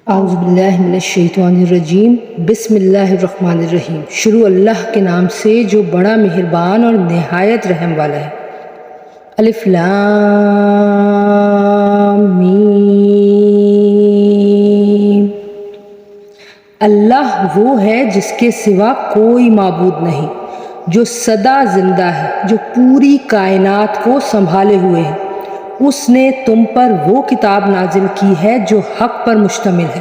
اعوذ باللہ من الشیطان الرجیم بسم اللہ الرحمن الرحیم۔ شروع اللہ کے نام سے جو بڑا مہربان اور نہایت رحم والا ہے۔ الف لام میم۔ اللہ وہ ہے جس کے سوا کوئی معبود نہیں، جو سدا زندہ ہے، جو پوری کائنات کو سنبھالے ہوئے ہے۔ اس نے تم پر وہ کتاب نازل کی ہے جو حق پر مشتمل ہے،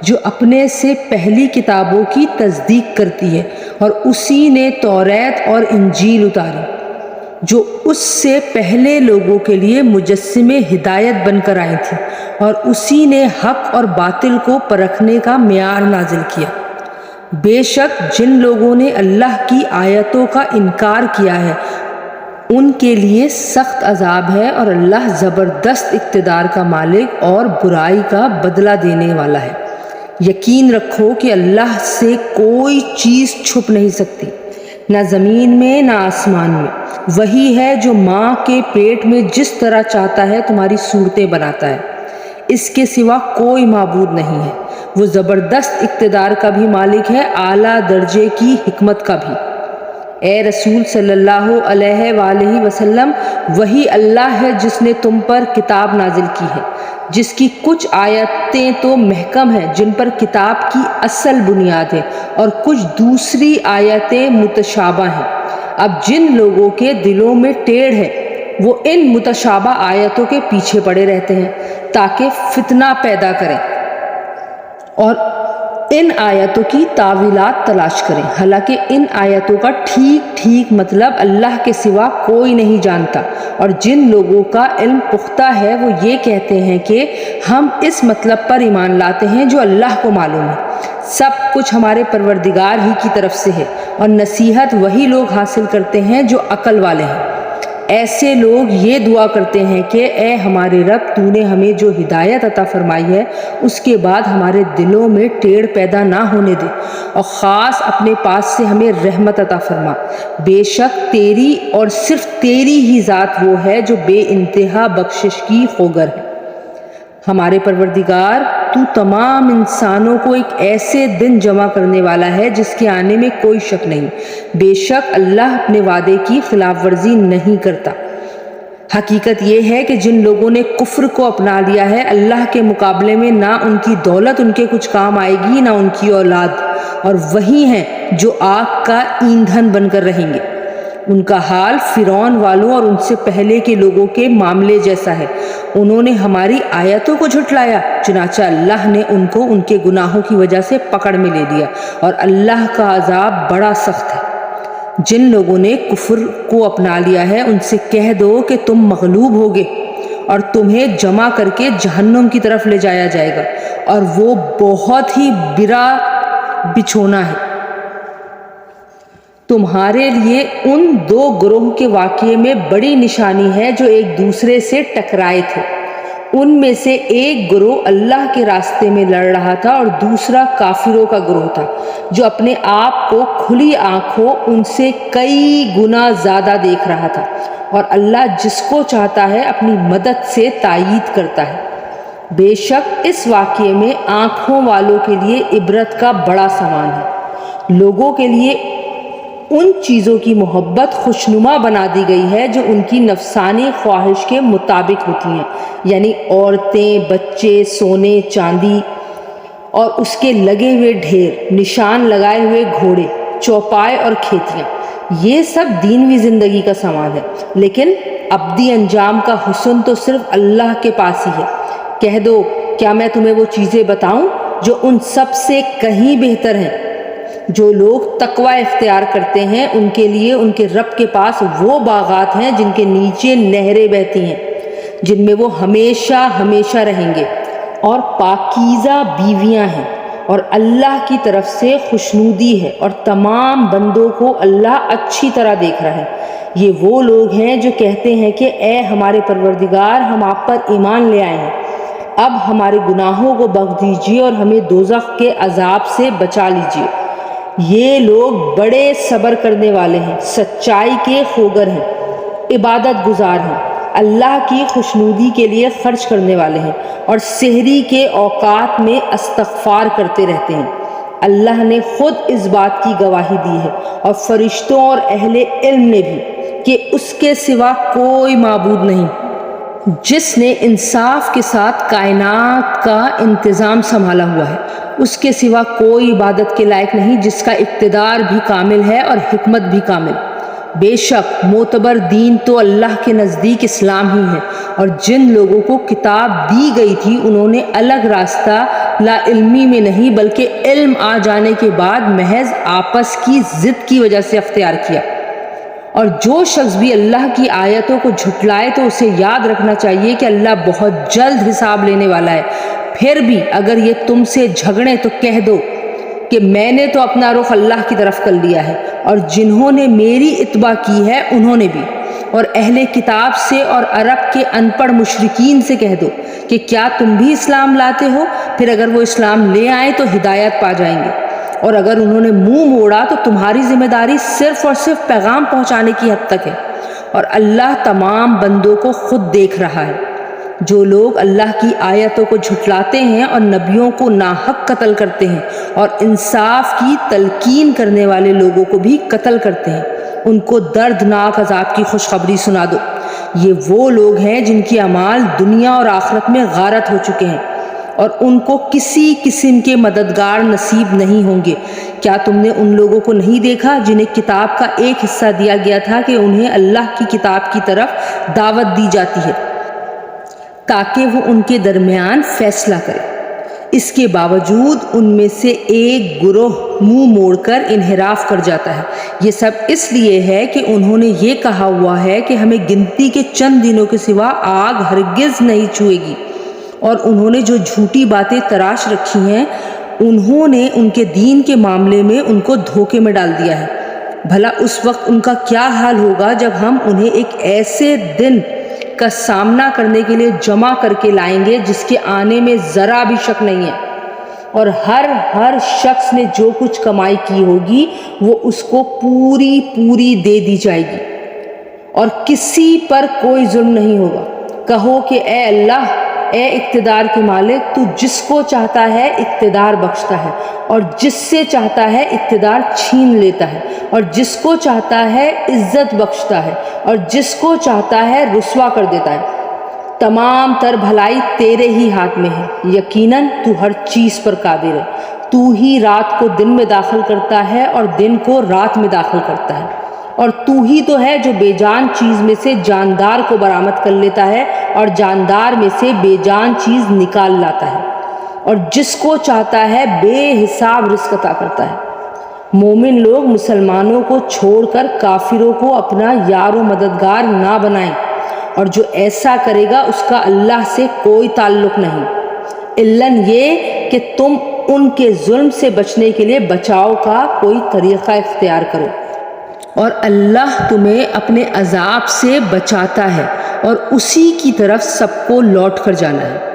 جو اپنے سے پہلی کتابوں کی تصدیق کرتی ہے، اور اسی نے توریت اور انجیل اتاری جو اس سے پہلے لوگوں کے لیے مجسمے ہدایت بن کر آئی تھی، اور اسی نے حق اور باطل کو پرکھنے کا معیار نازل کیا۔ بے شک جن لوگوں نے اللہ کی آیتوں کا انکار کیا ہے ان کے لیے سخت عذاب ہے، اور اللہ زبردست اقتدار کا مالک اور برائی کا بدلہ دینے والا ہے۔ یقین رکھو کہ اللہ سے کوئی چیز چھپ نہیں سکتی، نہ زمین میں نہ آسمان میں۔ وہی ہے جو ماں کے پیٹ میں جس طرح چاہتا ہے تمہاری صورتیں بناتا ہے، اس کے سوا کوئی معبود نہیں ہے۔ وہ زبردست اقتدار کا بھی مالک ہے، اعلیٰ درجے کی حکمت کا بھی۔ اے رسول صلی اللہ علیہ وآلہ وسلم، وہی اللہ ہے جس نے تم پر کتاب نازل کی ہے، جس کی کچھ آیتیں تو محکم ہیں جن پر کتاب کی اصل بنیاد ہے، اور کچھ دوسری آیتیں متشابہ ہیں۔ اب جن لوگوں کے دلوں میں ٹیڑھ ہے وہ ان متشابہ آیتوں کے پیچھے پڑے رہتے ہیں تاکہ فتنہ پیدا کریں اور ان آیتوں کی تعویلات تلاش کریں، حالانکہ ان آیتوں کا ٹھیک ٹھیک مطلب اللہ کے سوا کوئی نہیں جانتا۔ اور جن لوگوں کا علم پختہ ہے وہ یہ کہتے ہیں کہ ہم اس مطلب پر ایمان لاتے ہیں جو اللہ کو معلوم ہے۔ سب کچھ ہمارے پروردگار ہی کی طرف سے ہے، اور نصیحت وہی لوگ حاصل کرتے ہیں جو عقل والے ہیں۔ ایسے لوگ یہ دعا کرتے ہیں کہ اے ہمارے رب، تو نے ہمیں جو ہدایت عطا فرمائی ہے اس کے بعد ہمارے دلوں میں ٹیڑھ پیدا نہ ہونے دے، اور خاص اپنے پاس سے ہمیں رحمت عطا فرما۔ بے شک تیری اور صرف تیری ہی ذات وہ ہے جو بے انتہا بخشش کی خوگر ہے۔ ہمارے پروردگار، تو تمام انسانوں کو ایک ایسے دن جمع کرنے والا ہے جس کے آنے میں کوئی شک نہیں۔ بے شک اللہ اپنے وعدے کی خلاف ورزی نہیں کرتا۔ حقیقت یہ ہے کہ جن لوگوں نے کفر کو اپنا لیا ہے اللہ کے مقابلے میں نہ ان کی دولت ان کے کچھ کام آئے گی نہ ان کی اولاد، اور وہی ہیں جو آگ کا ایندھن بن کر رہیں گے۔ ان کا حال فرعون والوں اور ان سے پہلے کے لوگوں کے معاملے جیسا ہے۔ انہوں نے ہماری آیتوں کو جھٹلایا، چنانچہ اللہ نے ان کو ان کے گناہوں کی وجہ سے پکڑ میں لے لیا، اور اللہ کا عذاب بڑا سخت ہے۔ جن لوگوں نے کفر کو اپنا لیا ہے ان سے کہہ دو کہ تم مغلوب ہوگے اور تمہیں جمع کر کے جہنم کی طرف لے جایا جائے گا، اور وہ بہت ہی برا بچھونا ہے۔ تمہارے لیے ان دو گروہ کے واقعے میں بڑی نشانی ہے جو ایک دوسرے سے ٹکرائے تھے۔ ان میں سے ایک گروہ اللہ کے راستے میں لڑ رہا تھا اور دوسرا کافروں کا گروہ تھا جو اپنے آپ کو کھلی آنکھوں ان سے کئی گنا زیادہ دیکھ رہا تھا، اور اللہ جس کو چاہتا ہے اپنی مدد سے تائید کرتا ہے۔ بے شک اس واقعے میں آنکھوں والوں کے لیے عبرت کا بڑا سامان ہے۔ لوگوں کے لیے ان چیزوں کی محبت خوشنما بنا دی گئی ہے جو ان کی نفسانی خواہش کے مطابق ہوتی ہیں، یعنی عورتیں، بچے، سونے چاندی اور اس کے لگے ہوئے ڈھیر، نشان لگائے ہوئے گھوڑے، چوپائے اور کھیتیاں۔ یہ سب دینوی زندگی کا سامان ہے، لیکن ابدی انجام کا حسن تو صرف اللہ کے پاس ہی ہے۔ کہہ دو، کیا میں تمہیں وہ چیزیں بتاؤں جو ان سب سے کہیں بہتر ہیں؟ جو لوگ تقوی اختیار کرتے ہیں ان کے لیے ان کے رب کے پاس وہ باغات ہیں جن کے نیچے نہریں بہتی ہیں، جن میں وہ ہمیشہ ہمیشہ رہیں گے، اور پاکیزہ بیویاں ہیں، اور اللہ کی طرف سے خوشنودی ہے، اور تمام بندوں کو اللہ اچھی طرح دیکھ رہا ہے۔ یہ وہ لوگ ہیں جو کہتے ہیں کہ اے ہمارے پروردگار، ہم آپ پر ایمان لے آئے ہیں، اب ہمارے گناہوں کو بخش دیجیے اور ہمیں دوزخ کے عذاب سے بچا لیجیے۔ یہ لوگ بڑے صبر کرنے والے ہیں، سچائی کے خوگر ہیں، عبادت گزار ہیں، اللہ کی خوشنودی کے لیے خرچ کرنے والے ہیں اور سحری کے اوقات میں استغفار کرتے رہتے ہیں۔ اللہ نے خود اس بات کی گواہی دی ہے اور فرشتوں اور اہل علم نے بھی کہ اس کے سوا کوئی معبود نہیں جس نے انصاف کے ساتھ کائنات کا انتظام سنبھالا ہوا ہے۔ اس کے سوا کوئی عبادت کے لائق نہیں جس کا اقتدار بھی کامل ہے اور حکمت بھی کامل۔ بے شک معتبر دین تو اللہ کے نزدیک اسلام ہی ہے، اور جن لوگوں کو کتاب دی گئی تھی انہوں نے الگ راستہ لا علمی میں نہیں بلکہ علم آ جانے کے بعد محض آپس کی ضد کی وجہ سے اختیار کیا۔ اور جو شخص بھی اللہ کی آیتوں کو جھٹلائے تو اسے یاد رکھنا چاہیے کہ اللہ بہت جلد حساب لینے والا ہے۔ پھر بھی اگر یہ تم سے جھگڑیں تو کہہ دو کہ میں نے تو اپنا رخ اللہ کی طرف کر لیا ہے، اور جنہوں نے میری اتباع کی ہے انہوں نے بھی۔ اور اہل کتاب سے اور عرب کے ان پڑھ مشرکین سے کہہ دو کہ کیا تم بھی اسلام لاتے ہو؟ پھر اگر وہ اسلام لے آئیں تو ہدایت پا جائیں گے، اور اگر انہوں نے منہ موڑا تو تمہاری ذمہ داری صرف اور صرف پیغام پہنچانے کی حد تک ہے، اور اللہ تمام بندوں کو خود دیکھ رہا ہے۔ جو لوگ اللہ کی آیتوں کو جھٹلاتے ہیں اور نبیوں کو ناحق قتل کرتے ہیں اور انصاف کی تلقین کرنے والے لوگوں کو بھی قتل کرتے ہیں، ان کو دردناک عذاب کی خوشخبری سنا دو۔ یہ وہ لوگ ہیں جن کی اعمال دنیا اور آخرت میں غارت ہو چکے ہیں، اور ان کو کسی قسم کے مددگار نصیب نہیں ہوں گے۔ کیا تم نے ان لوگوں کو نہیں دیکھا جنہیں کتاب کا ایک حصہ دیا گیا تھا کہ انہیں اللہ کی کتاب کی طرف دعوت دی جاتی ہے تاکہ وہ ان کے درمیان فیصلہ کرے؟ اس کے باوجود ان میں سے ایک گروہ منہ موڑ کر انحراف کر جاتا ہے۔ یہ سب اس لیے ہے کہ انہوں نے یہ کہا ہوا ہے کہ ہمیں گنتی کے چند دنوں کے سوا آگ ہرگز نہیں چھوئے گی، اور انہوں نے جو جھوٹی باتیں تراش رکھی ہیں انہوں نے ان کے دین کے معاملے میں ان کو دھوکے میں ڈال دیا ہے۔ بھلا اس وقت ان کا کیا حال ہوگا جب ہم انہیں ایک ایسے دن کا سامنا کرنے کے لیے جمع کر کے لائیں گے جس کے آنے میں ذرا بھی شک نہیں ہے، اور ہر شخص نے جو کچھ کمائی کی ہوگی وہ اس کو پوری دے دی جائے گی، اور کسی پر کوئی ظلم نہیں ہوگا۔ کہو کہ اے اللہ، اے اقتدار کے مالک، تو جس کو چاہتا ہے اقتدار بخشتا ہے، اور جس سے چاہتا ہے اقتدار چھین لیتا ہے، اور جس کو چاہتا ہے عزت بخشتا ہے، اور جس کو چاہتا ہے رسوا کر دیتا ہے۔ تمام تر بھلائی تیرے ہی ہاتھ میں ہے، یقیناً تو ہر چیز پر قادر ہے۔ تو ہی رات کو دن میں داخل کرتا ہے اور دن کو رات میں داخل کرتا ہے، اور تو ہی تو ہے جو بے جان چیز میں سے جاندار کو برآمد کر لیتا ہے اور جاندار میں سے بے جان چیز نکال لاتا ہے، اور جس کو چاہتا ہے بے حساب رزق عطا کرتا ہے۔ مومن لوگ مسلمانوں کو چھوڑ کر کافروں کو اپنا یار و مددگار نہ بنائیں، اور جو ایسا کرے گا اس کا اللہ سے کوئی تعلق نہیں، الاً یہ کہ تم ان کے ظلم سے بچنے کے لیے بچاؤ کا کوئی طریقہ اختیار کرو۔ اور اللہ تمہیں اپنے عذاب سے بچاتا ہے، اور اسی کی طرف سب کو لوٹ کر جانا ہے۔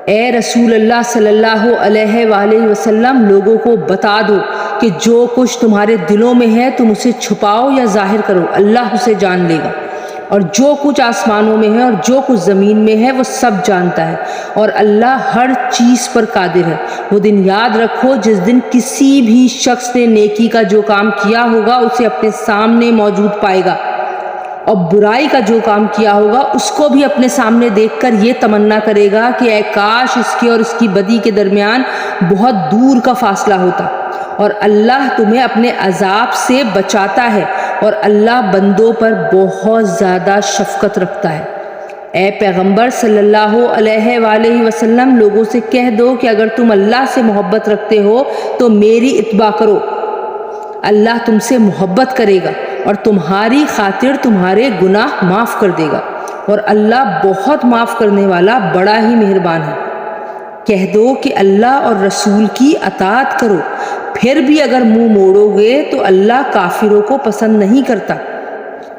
اے رسول اللہ صلی اللہ علیہ وآلہ وسلم، لوگوں کو بتا دو کہ جو کچھ تمہارے دلوں میں ہے تم اسے چھپاؤ یا ظاہر کرو، اللہ اسے جان لے گا، اور جو کچھ آسمانوں میں ہے اور جو کچھ زمین میں ہے وہ سب جانتا ہے، اور اللہ ہر چیز پر قادر ہے۔ وہ دن یاد رکھو جس دن کسی بھی شخص نے نیکی کا جو کام کیا ہوگا اسے اپنے سامنے موجود پائے گا، اور برائی کا جو کام کیا ہوگا اس کو بھی اپنے سامنے دیکھ کر یہ تمنا کرے گا کہ اے کاش اس کے اور اس کی بدی کے درمیان بہت دور کا فاصلہ ہوتا۔ اور اللہ تمہیں اپنے عذاب سے بچاتا ہے، اور اللہ بندوں پر بہت زیادہ شفقت رکھتا ہے۔ اے پیغمبر صلی اللہ علیہ وآلہ وسلم، لوگوں سے کہہ دو کہ اگر تم اللہ سے محبت رکھتے ہو تو میری اتباع کرو، اللہ تم سے محبت کرے گا اور تمہاری خاطر تمہارے گناہ معاف کر دے گا، اور اللہ بہت معاف کرنے والا بڑا ہی مہربان ہے۔ کہہ دو کہ اللہ اور رسول کی اطاعت کرو، پھر بھی اگر منہ موڑو گے تو اللہ کافروں کو پسند نہیں کرتا۔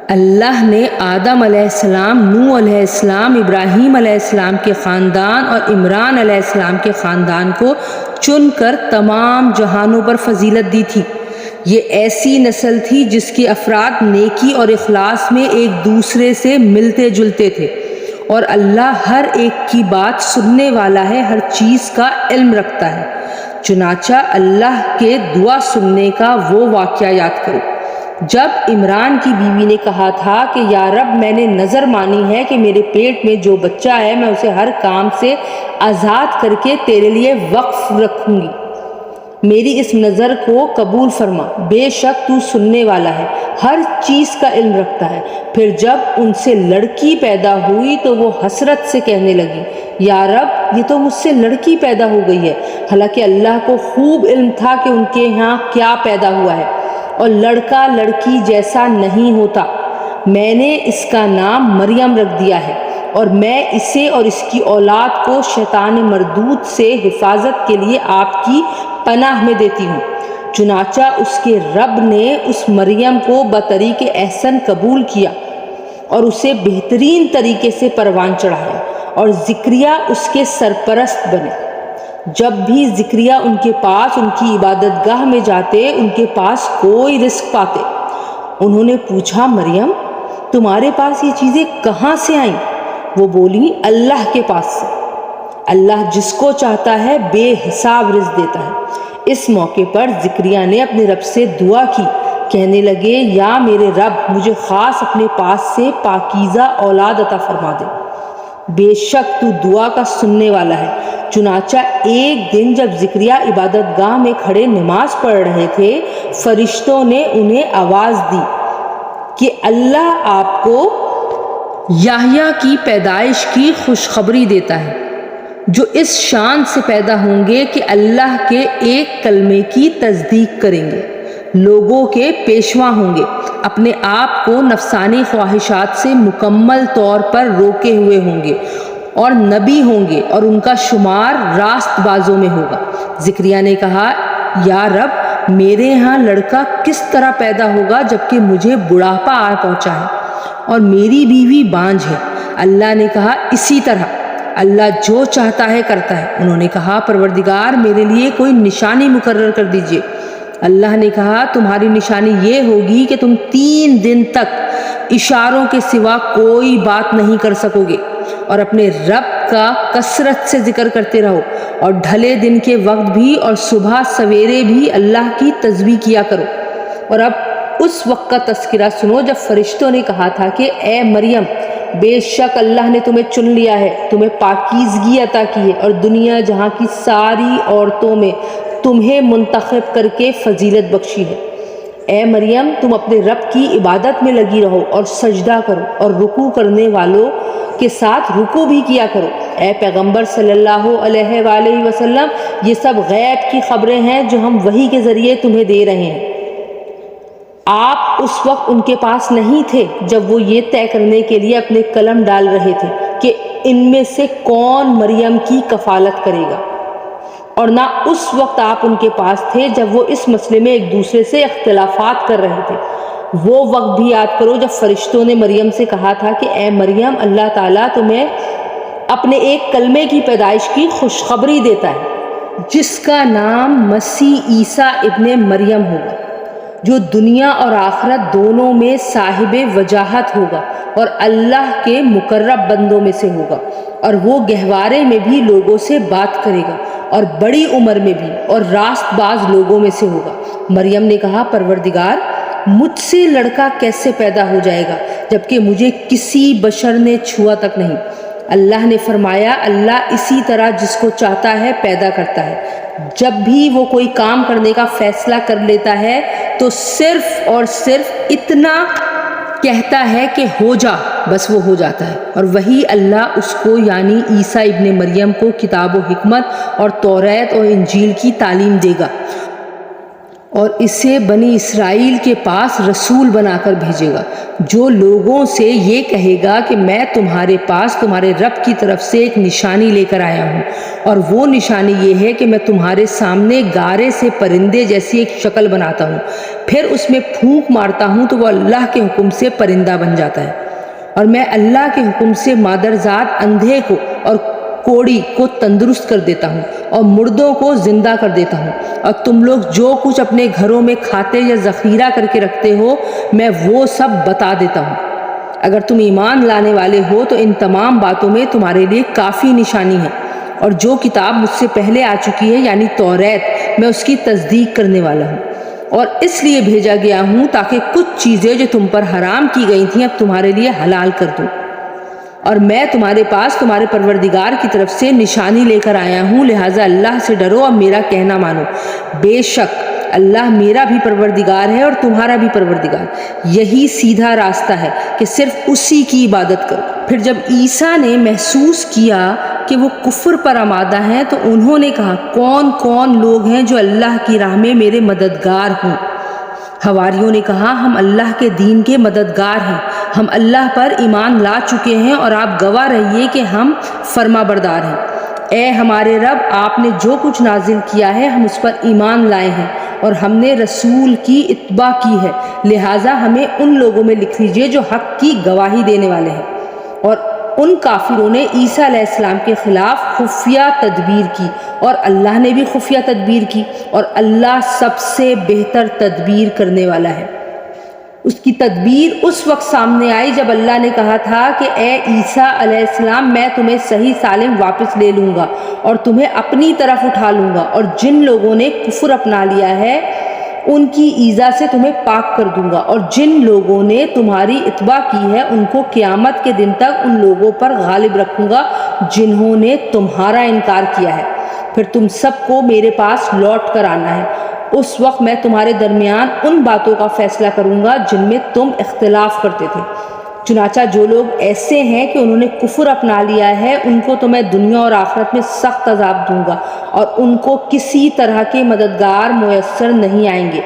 اللہ نے آدم علیہ السلام، نوح علیہ السلام، ابراہیم علیہ السلام کے خاندان اور عمران علیہ السلام کے خاندان کو چن کر تمام جہانوں پر فضیلت دی تھی۔ یہ ایسی نسل تھی جس کے افراد نیکی اور اخلاص میں ایک دوسرے سے ملتے جلتے تھے، اور اللہ ہر ایک کی بات سننے والا ہے، ہر چیز کا علم رکھتا ہے۔ چنانچہ اللہ کے دعا سننے کا وہ واقعہ یاد کرو جب عمران کی بیوی نے کہا تھا کہ یا رب میں نے نظر مانی ہے کہ میرے پیٹ میں جو بچہ ہے میں اسے ہر کام سے آزاد کر کے تیرے لیے وقف رکھوں گی، میری اس نظر کو قبول فرما، بے شک تو سننے والا ہے، ہر چیز کا علم رکھتا ہے۔ پھر جب ان سے لڑکی پیدا ہوئی تو وہ حسرت سے کہنے لگی یا رب یہ تو مجھ سے لڑکی پیدا ہو گئی ہے، حالانکہ اللہ کو خوب علم تھا کہ ان کے ہاں کیا پیدا ہوا ہے اور لڑکا لڑکی جیسا نہیں ہوتا۔ میں نے اس کا نام مریم رکھ دیا ہے اور میں اسے اور اس کی اولاد کو شیطان مردود سے حفاظت کے لیے آپ کی پناہ میں دیتی ہوں۔ چنانچہ اس کے رب نے اس مریم کو بطریق احسن قبول کیا اور اسے بہترین طریقے سے پروان چڑھایا، اور زکریا اس کے سرپرست بنے۔ جب بھی زکریا ان کے پاس ان کی عبادت گاہ میں جاتے ان کے پاس کوئی رزق پاتے۔ انہوں نے پوچھا مریم تمہارے پاس یہ چیزیں کہاں سے آئیں؟ وہ بولی اللہ کے پاس سے، اللہ جس کو چاہتا ہے بے حساب رزق دیتا ہے۔ اس موقع پر زکریا نے اپنے رب سے دعا کی، کہنے لگے یا میرے رب مجھے خاص اپنے پاس سے پاکیزہ اولاد عطا فرما دے، بے شک تو دعا کا سننے والا ہے۔ چنانچہ ایک دن جب زکریا عبادت گاہ میں کھڑے نماز پڑھ رہے تھے، فرشتوں نے انہیں آواز دی کہ اللہ آپ کو یحییٰ کی پیدائش کی خوشخبری دیتا ہے، جو اس شان سے پیدا ہوں گے کہ اللہ کے ایک کلمے کی تصدیق کریں گے، لوگوں کے پیشوا ہوں گے، اپنے آپ کو نفسانی خواہشات سے مکمل طور پر روکے ہوئے ہوں گے، اور نبی ہوں گے اور ان کا شمار راست بازوں میں ہوگا۔ زکریا نے کہا یا رب میرے ہاں لڑکا کس طرح پیدا ہوگا جبکہ مجھے بڑھاپا آ پہنچا ہے اور میری بیوی بانجھ ہے؟ اللہ نے کہا اسی طرح اللہ جو چاہتا ہے کرتا ہے۔ انہوں نے کہا پروردگار میرے لیے کوئی نشانی مقرر کر دیجئے۔ اللہ نے کہا تمہاری نشانی یہ ہوگی کہ تم 3 دن تک اشاروں کے سوا کوئی بات نہیں کر سکو گے، اور اپنے رب کا کثرت سے ذکر کرتے رہو، اور ڈھلے دن کے وقت بھی اور صبح سویرے بھی اللہ کی تسبیح کیا کرو۔ اور اب اس وقت کا تذکرہ سنو جب فرشتوں نے کہا تھا کہ اے مریم بے شک اللہ نے تمہیں چن لیا ہے، تمہیں پاکیزگی عطا کی ہے اور دنیا جہاں کی ساری عورتوں میں تمہیں منتخب کر کے فضیلت بخشی ہے۔ اے مریم تم اپنے رب کی عبادت میں لگی رہو اور سجدہ کرو، اور رکوع کرنے والوں کے ساتھ رکوع بھی کیا کرو۔ اے پیغمبر صلی اللہ علیہ وآلہ وسلم یہ سب غیب کی خبریں ہیں جو ہم وحی کے ذریعے تمہیں دے رہے ہیں۔ آپ اس وقت ان کے پاس نہیں تھے جب وہ یہ طے کرنے کے لیے اپنے قلم ڈال رہے تھے کہ ان میں سے کون مریم کی کفالت کرے گا، اور نہ اس وقت آپ ان کے پاس تھے جب وہ اس مسئلے میں ایک دوسرے سے اختلافات کر رہے تھے۔ وہ وقت بھی یاد کرو جب فرشتوں نے مریم سے کہا تھا کہ اے مریم اللہ تعالیٰ تمہیں اپنے ایک کلمے کی پیدائش کی خوشخبری دیتا ہے جس کا نام مسیح عیسیٰ ابن مریم ہوگا، جو دنیا اور آخرت دونوں میں صاحب وجاہت ہوگا اور اللہ کے مقرب بندوں میں سے ہوگا، اور وہ گہوارے میں بھی لوگوں سے بات کرے گا اور بڑی عمر میں بھی اور راست باز لوگوں میں سے ہوگا۔ مریم نے کہا پروردگار مجھ سے لڑکا کیسے پیدا ہو جائے گا جبکہ مجھے کسی بشر نے چھوا تک نہیں؟ اللہ نے فرمایا اللہ اسی طرح جس کو چاہتا ہے پیدا کرتا ہے، جب بھی وہ کوئی کام کرنے کا فیصلہ کر لیتا ہے تو صرف اور صرف اتنا کہتا ہے کہ ہو جا، بس وہ ہو جاتا ہے۔ اور وہی اللہ اس کو یعنی عیسیٰ ابن مریم کو کتاب و حکمت اور توریت اور انجیل کی تعلیم دے گا، اور اسے بنی اسرائیل کے پاس رسول بنا کر بھیجے گا، جو لوگوں سے یہ کہے گا کہ میں تمہارے پاس تمہارے رب کی طرف سے ایک نشانی لے کر آیا ہوں، اور وہ نشانی یہ ہے کہ میں تمہارے سامنے گارے سے پرندے جیسی ایک شکل بناتا ہوں، پھر اس میں پھونک مارتا ہوں تو وہ اللہ کے حکم سے پرندہ بن جاتا ہے، اور میں اللہ کے حکم سے مادرزاد اندھے کو اور کوڑی کو تندرست کر دیتا ہوں اور مردوں کو زندہ کر دیتا ہوں، اور تم لوگ جو کچھ اپنے گھروں میں کھاتے یا ذخیرہ کر کے رکھتے ہو میں وہ سب بتا دیتا ہوں۔ اگر تم ایمان لانے والے ہو تو ان تمام باتوں میں تمہارے لیے کافی نشانی ہے، اور جو کتاب مجھ سے پہلے آ چکی ہے یعنی توریت، میں اس کی تصدیق کرنے والا ہوں، اور اس لیے بھیجا گیا ہوں تاکہ کچھ چیزیں جو تم پر حرام کی گئی تھیں اب تمہارے لیے حلال کر دوں، اور میں تمہارے پاس تمہارے پروردگار کی طرف سے نشانی لے کر آیا ہوں، لہٰذا اللہ سے ڈرو اور میرا کہنا مانو۔ بے شک اللہ میرا بھی پروردگار ہے اور تمہارا بھی پروردگار، یہی سیدھا راستہ ہے کہ صرف اسی کی عبادت کرو۔ پھر جب عیسیٰ نے محسوس کیا کہ وہ کفر پر آمادہ ہیں تو انہوں نے کہا، کون کون لوگ ہیں جو اللہ کی راہ میں میرے مددگار ہوں؟ حواریوں نے کہا، ہم اللہ کے دین کے مددگار ہیں، ہم اللہ پر ایمان لا چکے ہیں اور آپ گواہ رہیے کہ ہم فرما بردار ہیں۔ اے ہمارے رب، آپ نے جو کچھ نازل کیا ہے ہم اس پر ایمان لائے ہیں اور ہم نے رسول کی اتباع کی ہے، لہٰذا ہمیں ان لوگوں میں لکھ لیجیے جو حق کی گواہی دینے والے ہیں۔ اور ان کافروں نے عیسیٰ علیہ السلام کے خلاف خفیہ تدبیر کی اور اللہ نے بھی خفیہ تدبیر کی، اور اللہ سب سے بہتر تدبیر کرنے والا ہے۔ اس کی تدبیر اس وقت سامنے آئی جب اللہ نے کہا تھا کہ اے عیسیٰ علیہ السلام، میں تمہیں صحیح سالم واپس لے لوں گا اور تمہیں اپنی طرف اٹھا لوں گا، اور جن لوگوں نے کفر اپنا لیا ہے ان کی ایذا سے تمہیں پاک کر دوں گا، اور جن لوگوں نے تمہاری اتباع کی ہے ان کو قیامت کے دن تک ان لوگوں پر غالب رکھوں گا جنہوں نے تمہارا انکار کیا ہے۔ پھر تم سب کو میرے پاس لوٹ کر آنا ہے، اس وقت میں تمہارے درمیان ان باتوں کا فیصلہ کروں گا جن میں تم اختلاف کرتے تھے۔ چنانچہ جو لوگ ایسے ہیں کہ انہوں نے کفر اپنا لیا ہے ان کو تو میں دنیا اور آخرت میں سخت عذاب دوں گا اور ان کو کسی طرح کے مددگار میسر نہیں آئیں گے۔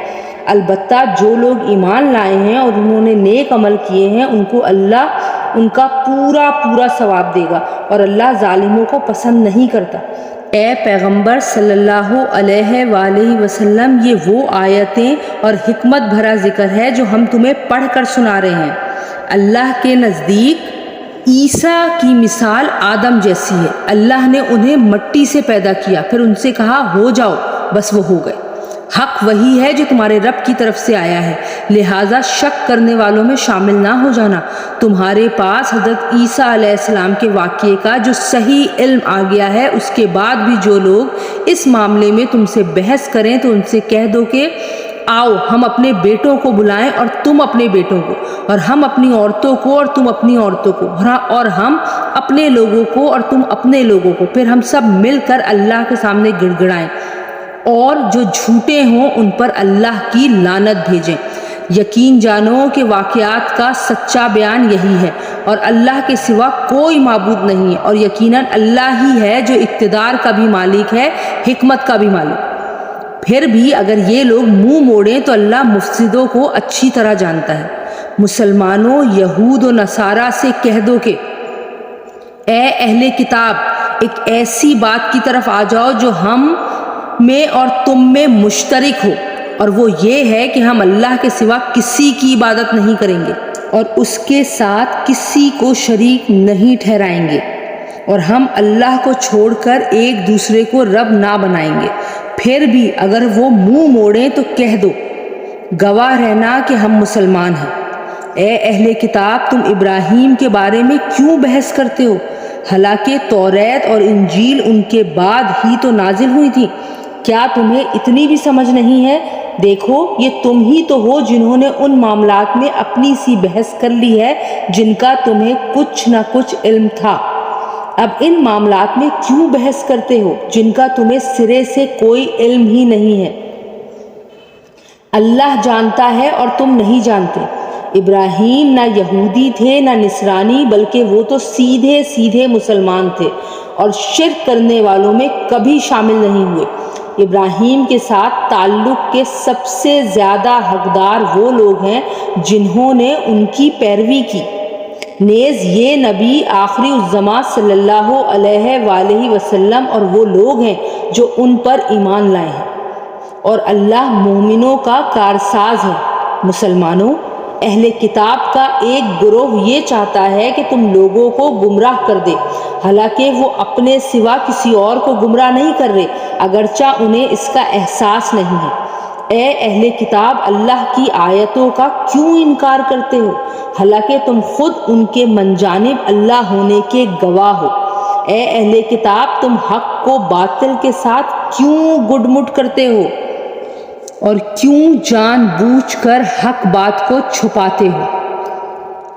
البتہ جو لوگ ایمان لائے ہیں اور انہوں نے نیک عمل کیے ہیں ان کو اللہ ان کا پورا پورا ثواب دے گا، اور اللہ ظالموں کو پسند نہیں کرتا۔ اے پیغمبر صلی اللہ علیہ وآلہ وسلم، یہ وہ آیتیں اور حکمت بھرا ذکر ہے جو ہم تمہیں پڑھ کر سنا رہے ہیں۔ اللہ کے نزدیک عیسیٰ کی مثال آدم جیسی ہے، اللہ نے انہیں مٹی سے پیدا کیا، پھر ان سے کہا ہو جاؤ، بس وہ ہو گئے۔ حق وہی ہے جو تمہارے رب کی طرف سے آیا ہے، لہٰذا شک کرنے والوں میں شامل نہ ہو جانا۔ تمہارے پاس حضرت عیسیٰ علیہ السلام کے واقعے کا جو صحیح علم آ گیا ہے، اس کے بعد بھی جو لوگ اس معاملے میں تم سے بحث کریں تو ان سے کہہ دو کہ آؤ ہم اپنے بیٹوں کو بلائیں اور تم اپنے بیٹوں کو، اور ہم اپنی عورتوں کو اور تم اپنی عورتوں کو، اور ہم اپنے لوگوں کو اور تم اپنے لوگوں کو، پھر ہم سب مل کر اللہ کے سامنے گڑ گڑائیں، اور جو جھوٹے ہوں ان پر اللہ کی لعنت بھیجیں۔ یقین جانو کہ واقعات کا سچا بیان یہی ہے، اور اللہ کے سوا کوئی معبود نہیں ہے، اور یقیناً اللہ ہی ہے جو اقتدار کا بھی مالک ہے، حکمت کا بھی مالک۔ پھر بھی اگر یہ لوگ منہ موڑیں تو اللہ مفسدوں کو اچھی طرح جانتا ہے۔ مسلمانوں، یہود و نصارہ سے کہہ دو کہ اے اہل کتاب، ایک ایسی بات کی طرف آ جاؤ جو ہم میں اور تم میں مشترک ہو، اور وہ یہ ہے کہ ہم اللہ کے سوا کسی کی عبادت نہیں کریں گے اور اس کے ساتھ کسی کو شریک نہیں ٹھہرائیں گے، اور ہم اللہ کو چھوڑ کر ایک دوسرے کو رب نہ بنائیں گے۔ پھر بھی اگر وہ منہ موڑیں تو کہہ دو گواہ رہنا کہ ہم مسلمان ہیں۔ اے اہل کتاب، تم ابراہیم کے بارے میں کیوں بحث کرتے ہو؟ حالانکہ توریت اور انجیل ان کے بعد ہی تو نازل ہوئی تھی، کیا تمہیں اتنی بھی سمجھ نہیں ہے؟ دیکھو، یہ تم ہی تو ہو جنہوں نے ان معاملات میں اپنی سی بحث کر لی ہے جن کا تمہیں کچھ نہ کچھ علم تھا۔ اب ان معاملات میں کیوں بحث کرتے ہو جن کا تمہیں سرے سے کوئی علم ہی نہیں ہے؟ اللہ جانتا ہے اور تم نہیں جانتے۔ ابراہیم نہ یہودی تھے نہ نصرانی، بلکہ وہ تو سیدھے سیدھے مسلمان تھے اور شرک کرنے والوں میں کبھی شامل نہیں ہوئے۔ ابراہیم کے ساتھ تعلق کے سب سے زیادہ حقدار وہ لوگ ہیں جنہوں نے ان کی پیروی کی، نیز یہ نبی آخری الزماں صلی اللہ علیہ وآلہ وسلم اور وہ لوگ ہیں جو ان پر ایمان لائے ہیں، اور اللہ مومنوں کا کارساز ہے۔ مسلمانوں، اہل کتاب کا ایک گروہ یہ چاہتا ہے کہ تم لوگوں کو گمراہ کر دے، حالانکہ وہ اپنے سوا کسی اور کو گمراہ نہیں کر رہے، اگرچہ انہیں اس کا احساس نہیں ہے۔ اے اہل کتاب، اللہ کی آیتوں کا کیوں انکار کرتے ہو؟ حالانکہ تم خود ان کے منجانب اللہ ہونے کے گواہ ہو۔ اے اہل کتاب، تم حق کو باطل کے ساتھ کیوں گڈ مڈ کرتے ہو اور کیوں جان بوجھ کر حق بات کو چھپاتے ہو؟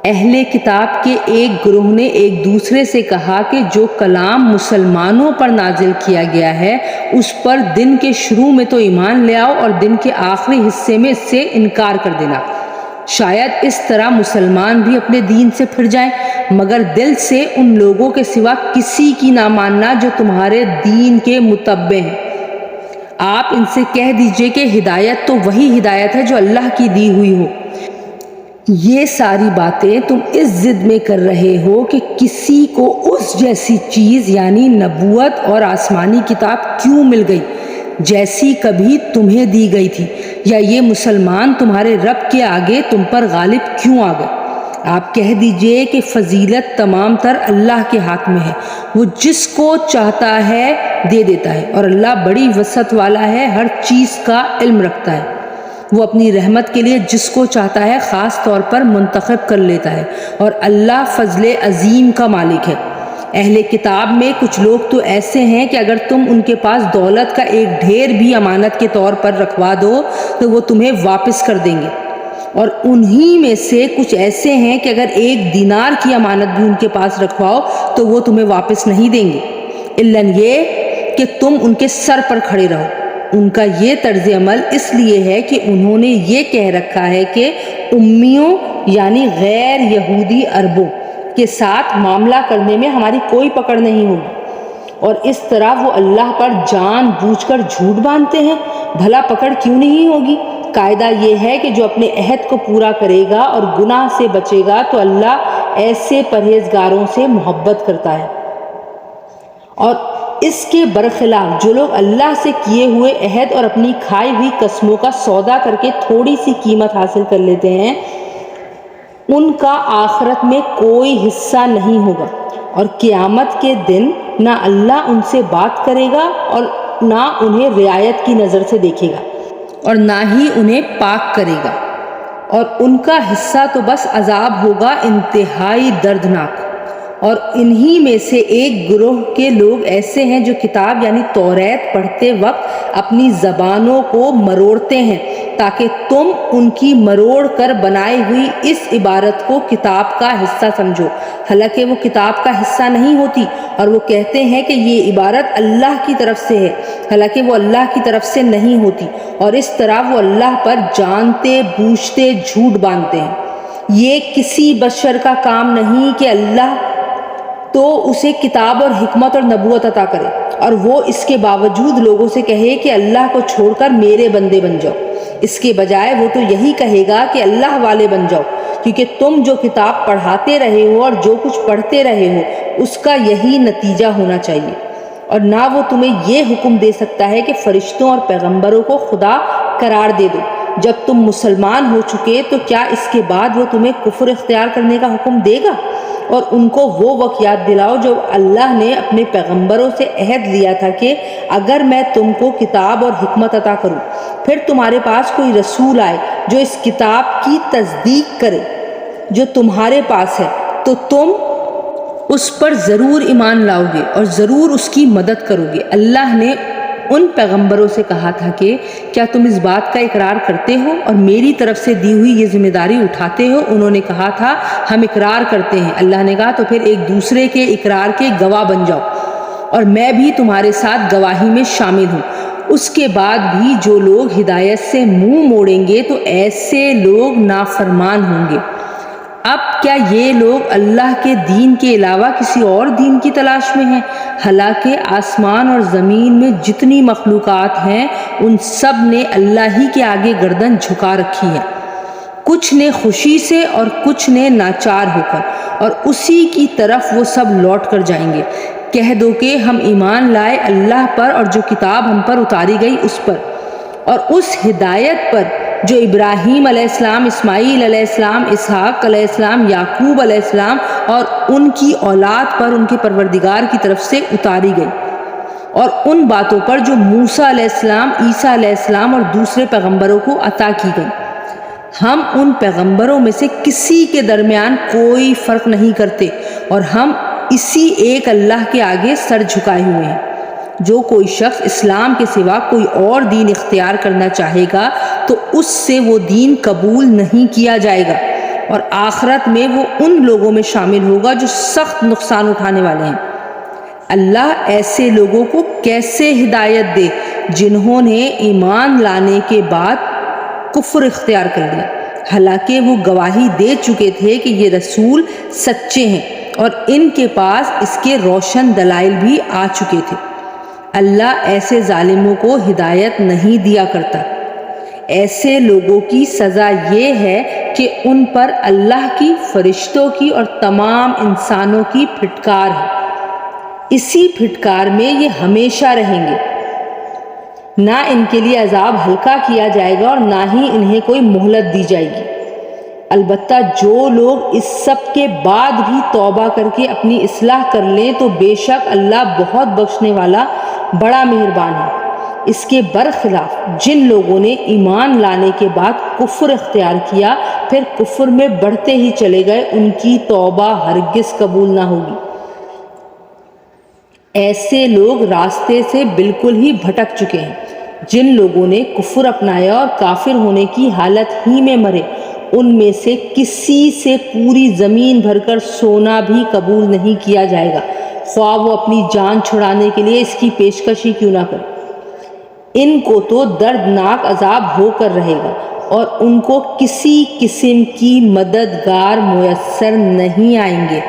اہل کتاب کے ایک گروہ نے ایک دوسرے سے کہا کہ جو کلام مسلمانوں پر نازل کیا گیا ہے اس پر دن کے شروع میں تو ایمان لے آؤ اور دن کے آخری حصے میں اس سے انکار کر دینا، شاید اس طرح مسلمان بھی اپنے دین سے پھر جائیں، مگر دل سے ان لوگوں کے سوا کسی کی نہ ماننا جو تمہارے دین کے متبع ہیں۔ آپ ان سے کہہ دیجئے کہ ہدایت تو وہی ہدایت ہے جو اللہ کی دی ہوئی ہو۔ یہ ساری باتیں تم اس ضد میں کر رہے ہو کہ کسی کو اس جیسی چیز یعنی نبوت اور آسمانی کتاب کیوں مل گئی جیسی کبھی تمہیں دی گئی تھی، یا یہ مسلمان تمہارے رب کے آگے تم پر غالب کیوں آ گئے؟ آپ کہہ دیجئے کہ فضیلت تمام تر اللہ کے ہاتھ میں ہے، وہ جس کو چاہتا ہے دے دیتا ہے، اور اللہ بڑی وسعت والا ہے، ہر چیز کا علم رکھتا ہے۔ وہ اپنی رحمت کے لیے جس کو چاہتا ہے خاص طور پر منتخب کر لیتا ہے، اور اللہ فضل عظیم کا مالک ہے۔ اہل کتاب میں کچھ لوگ تو ایسے ہیں کہ اگر تم ان کے پاس دولت کا ایک ڈھیر بھی امانت کے طور پر رکھوا دو تو وہ تمہیں واپس کر دیں گے، اور انہی میں سے کچھ ایسے ہیں کہ اگر ایک دینار کی امانت بھی ان کے پاس رکھواؤ تو وہ تمہیں واپس نہیں دیں گے، الا یہ کہ تم ان کے سر پر کھڑے رہو۔ ان کا یہ طرز عمل اس لیے ہے کہ انہوں نے یہ کہہ رکھا ہے کہ امیوں یعنی غیر یہودی عربوں کے ساتھ معاملہ کرنے میں ہماری کوئی پکڑ نہیں ہوگی، اور اس طرح وہ اللہ پر جان بوجھ کر جھوٹ باندھتے ہیں۔ بھلا پکڑ کیوں نہیں ہوگی؟ قاعدہ یہ ہے کہ جو اپنے عہد کو پورا کرے گا اور گناہ سے بچے گا تو اللہ ایسے پرہیزگاروں سے محبت کرتا ہے، اور اس کے برخلاف جو لوگ اللہ سے کیے ہوئے عہد اور اپنی کھائی ہوئی قسموں کا سودا کر کے تھوڑی سی قیمت حاصل کر لیتے ہیں، ان کا آخرت میں کوئی حصہ نہیں ہوگا، اور قیامت کے دن نہ اللہ ان سے بات کرے گا اور نہ انہیں رعایت کی نظر سے دیکھے گا، اور نہ ہی انہیں پاک کرے گا، اور ان کا حصہ تو بس عذاب ہوگا انتہائی دردناک۔ اور انہی میں سے ایک گروہ کے لوگ ایسے ہیں جو کتاب یعنی توریت پڑھتے وقت اپنی زبانوں کو مروڑتے ہیں تاکہ تم ان کی مروڑ کر بنائی ہوئی اس عبارت کو کتاب کا حصہ سمجھو، حالانکہ وہ کتاب کا حصہ نہیں ہوتی، اور وہ کہتے ہیں کہ یہ عبارت اللہ کی طرف سے ہے، حالانکہ وہ اللہ کی طرف سے نہیں ہوتی، اور اس طرح وہ اللہ پر جانتے بوجھتے جھوٹ باندھتے ہیں۔ یہ کسی بشر کا کام نہیں کہ اللہ تو اسے کتاب اور حکمت اور نبوت عطا کرے، اور وہ اس کے باوجود لوگوں سے کہے کہ اللہ کو چھوڑ کر میرے بندے بن جاؤ۔ اس کے بجائے وہ تو یہی کہے گا کہ اللہ والے بن جاؤ، کیونکہ تم جو کتاب پڑھاتے رہے ہو اور جو کچھ پڑھتے رہے ہو اس کا یہی نتیجہ ہونا چاہیے، اور نہ وہ تمہیں یہ حکم دے سکتا ہے کہ فرشتوں اور پیغمبروں کو خدا قرار دے دو۔ جب تم مسلمان ہو چکے تو کیا اس کے بعد وہ تمہیں کفر اختیار کرنے کا حکم دے گا؟ اور ان کو وہ وقت یاد دلاؤ جب اللہ نے اپنے پیغمبروں سے عہد لیا تھا کہ اگر میں تم کو کتاب اور حکمت عطا کروں، پھر تمہارے پاس کوئی رسول آئے جو اس کتاب کی تصدیق کرے جو تمہارے پاس ہے، تو تم اس پر ضرور ایمان لاؤ گے اور ضرور اس کی مدد کرو گے۔ اللہ نے ان پیغمبروں سے کہا تھا کہ کیا تم اس بات کا اقرار کرتے ہو اور میری طرف سے دی ہوئی یہ ذمہ داری اٹھاتے ہو؟ انہوں نے کہا تھا ہم اقرار کرتے ہیں۔ اللہ نے کہا تو پھر ایک دوسرے کے اقرار کے گواہ بن جاؤ، اور میں بھی تمہارے ساتھ گواہی میں شامل ہوں۔ اس کے بعد بھی جو لوگ ہدایت سے منہ موڑیں گے تو ایسے لوگ نافرمان ہوں گے۔ اب کیا یہ لوگ اللہ کے دین کے علاوہ کسی اور دین کی تلاش میں ہیں؟ حالانکہ آسمان اور زمین میں جتنی مخلوقات ہیں ان سب نے اللہ ہی کے آگے گردن جھکا رکھی ہے، کچھ نے خوشی سے اور کچھ نے ناچار ہو کر، اور اسی کی طرف وہ سب لوٹ کر جائیں گے۔ کہہ دو کہ ہم ایمان لائے اللہ پر اور جو کتاب ہم پر اتاری گئی اس پر، اور اس ہدایت پر جو ابراہیم علیہ السلام، اسماعیل علیہ السلام، اسحاق علیہ السلام، یعقوب علیہ السلام اور ان کی اولاد پر ان کے پروردگار کی طرف سے اتاری گئی، اور ان باتوں پر جو موسیٰ علیہ السلام، عیسیٰ علیہ السلام اور دوسرے پیغمبروں کو عطا کی گئی۔ ہم ان پیغمبروں میں سے کسی کے درمیان کوئی فرق نہیں کرتے اور ہم اسی ایک اللہ کے آگے سر جھکائے ہوئے ہیں۔ جو کوئی شخص اسلام کے سوا کوئی اور دین اختیار کرنا چاہے گا تو اس سے وہ دین قبول نہیں کیا جائے گا اور آخرت میں وہ ان لوگوں میں شامل ہوگا جو سخت نقصان اٹھانے والے ہیں۔ اللہ ایسے لوگوں کو کیسے ہدایت دے جنہوں نے ایمان لانے کے بعد کفر اختیار کر لیا، حالانکہ وہ گواہی دے چکے تھے کہ یہ رسول سچے ہیں اور ان کے پاس اس کے روشن دلائل بھی آ چکے تھے۔ اللہ ایسے ظالموں کو ہدایت نہیں دیا کرتا۔ ایسے لوگوں کی سزا یہ ہے کہ ان پر اللہ کی، فرشتوں کی اور تمام انسانوں کی پھٹکار ہے۔ اسی پھٹکار میں یہ ہمیشہ رہیں گے، نہ ان کے لیے عذاب ہلکا کیا جائے گا اور نہ ہی انہیں کوئی مہلت دی جائے گی۔ البتہ جو لوگ اس سب کے بعد بھی توبہ کر کے اپنی اصلاح کر لیں تو بے شک اللہ بہت بخشنے والا بڑا مہربان ہے۔ اس کے برخلاف جن لوگوں نے ایمان لانے کے بعد کفر اختیار کیا پھر کفر میں بڑھتے ہی چلے گئے، ان کی توبہ ہرگز قبول نہ ہوگی۔ ایسے لوگ راستے سے بالکل ہی بھٹک چکے ہیں۔ جن لوگوں نے کفر اپنایا اور کافر ہونے کی حالت ہی میں مرے، ان میں سے کسی سے پوری زمین بھر کر سونا بھی قبول نہیں کیا جائے گا، خواہ وہ اپنی جان چھڑانے کے لیے اس کی پیشکش ہی کیوں نہ کرے۔ ان کو تو دردناک عذاب ہو کر رہے گا اور ان کو کسی قسم کی مددگار میسر نہیں آئیں گے۔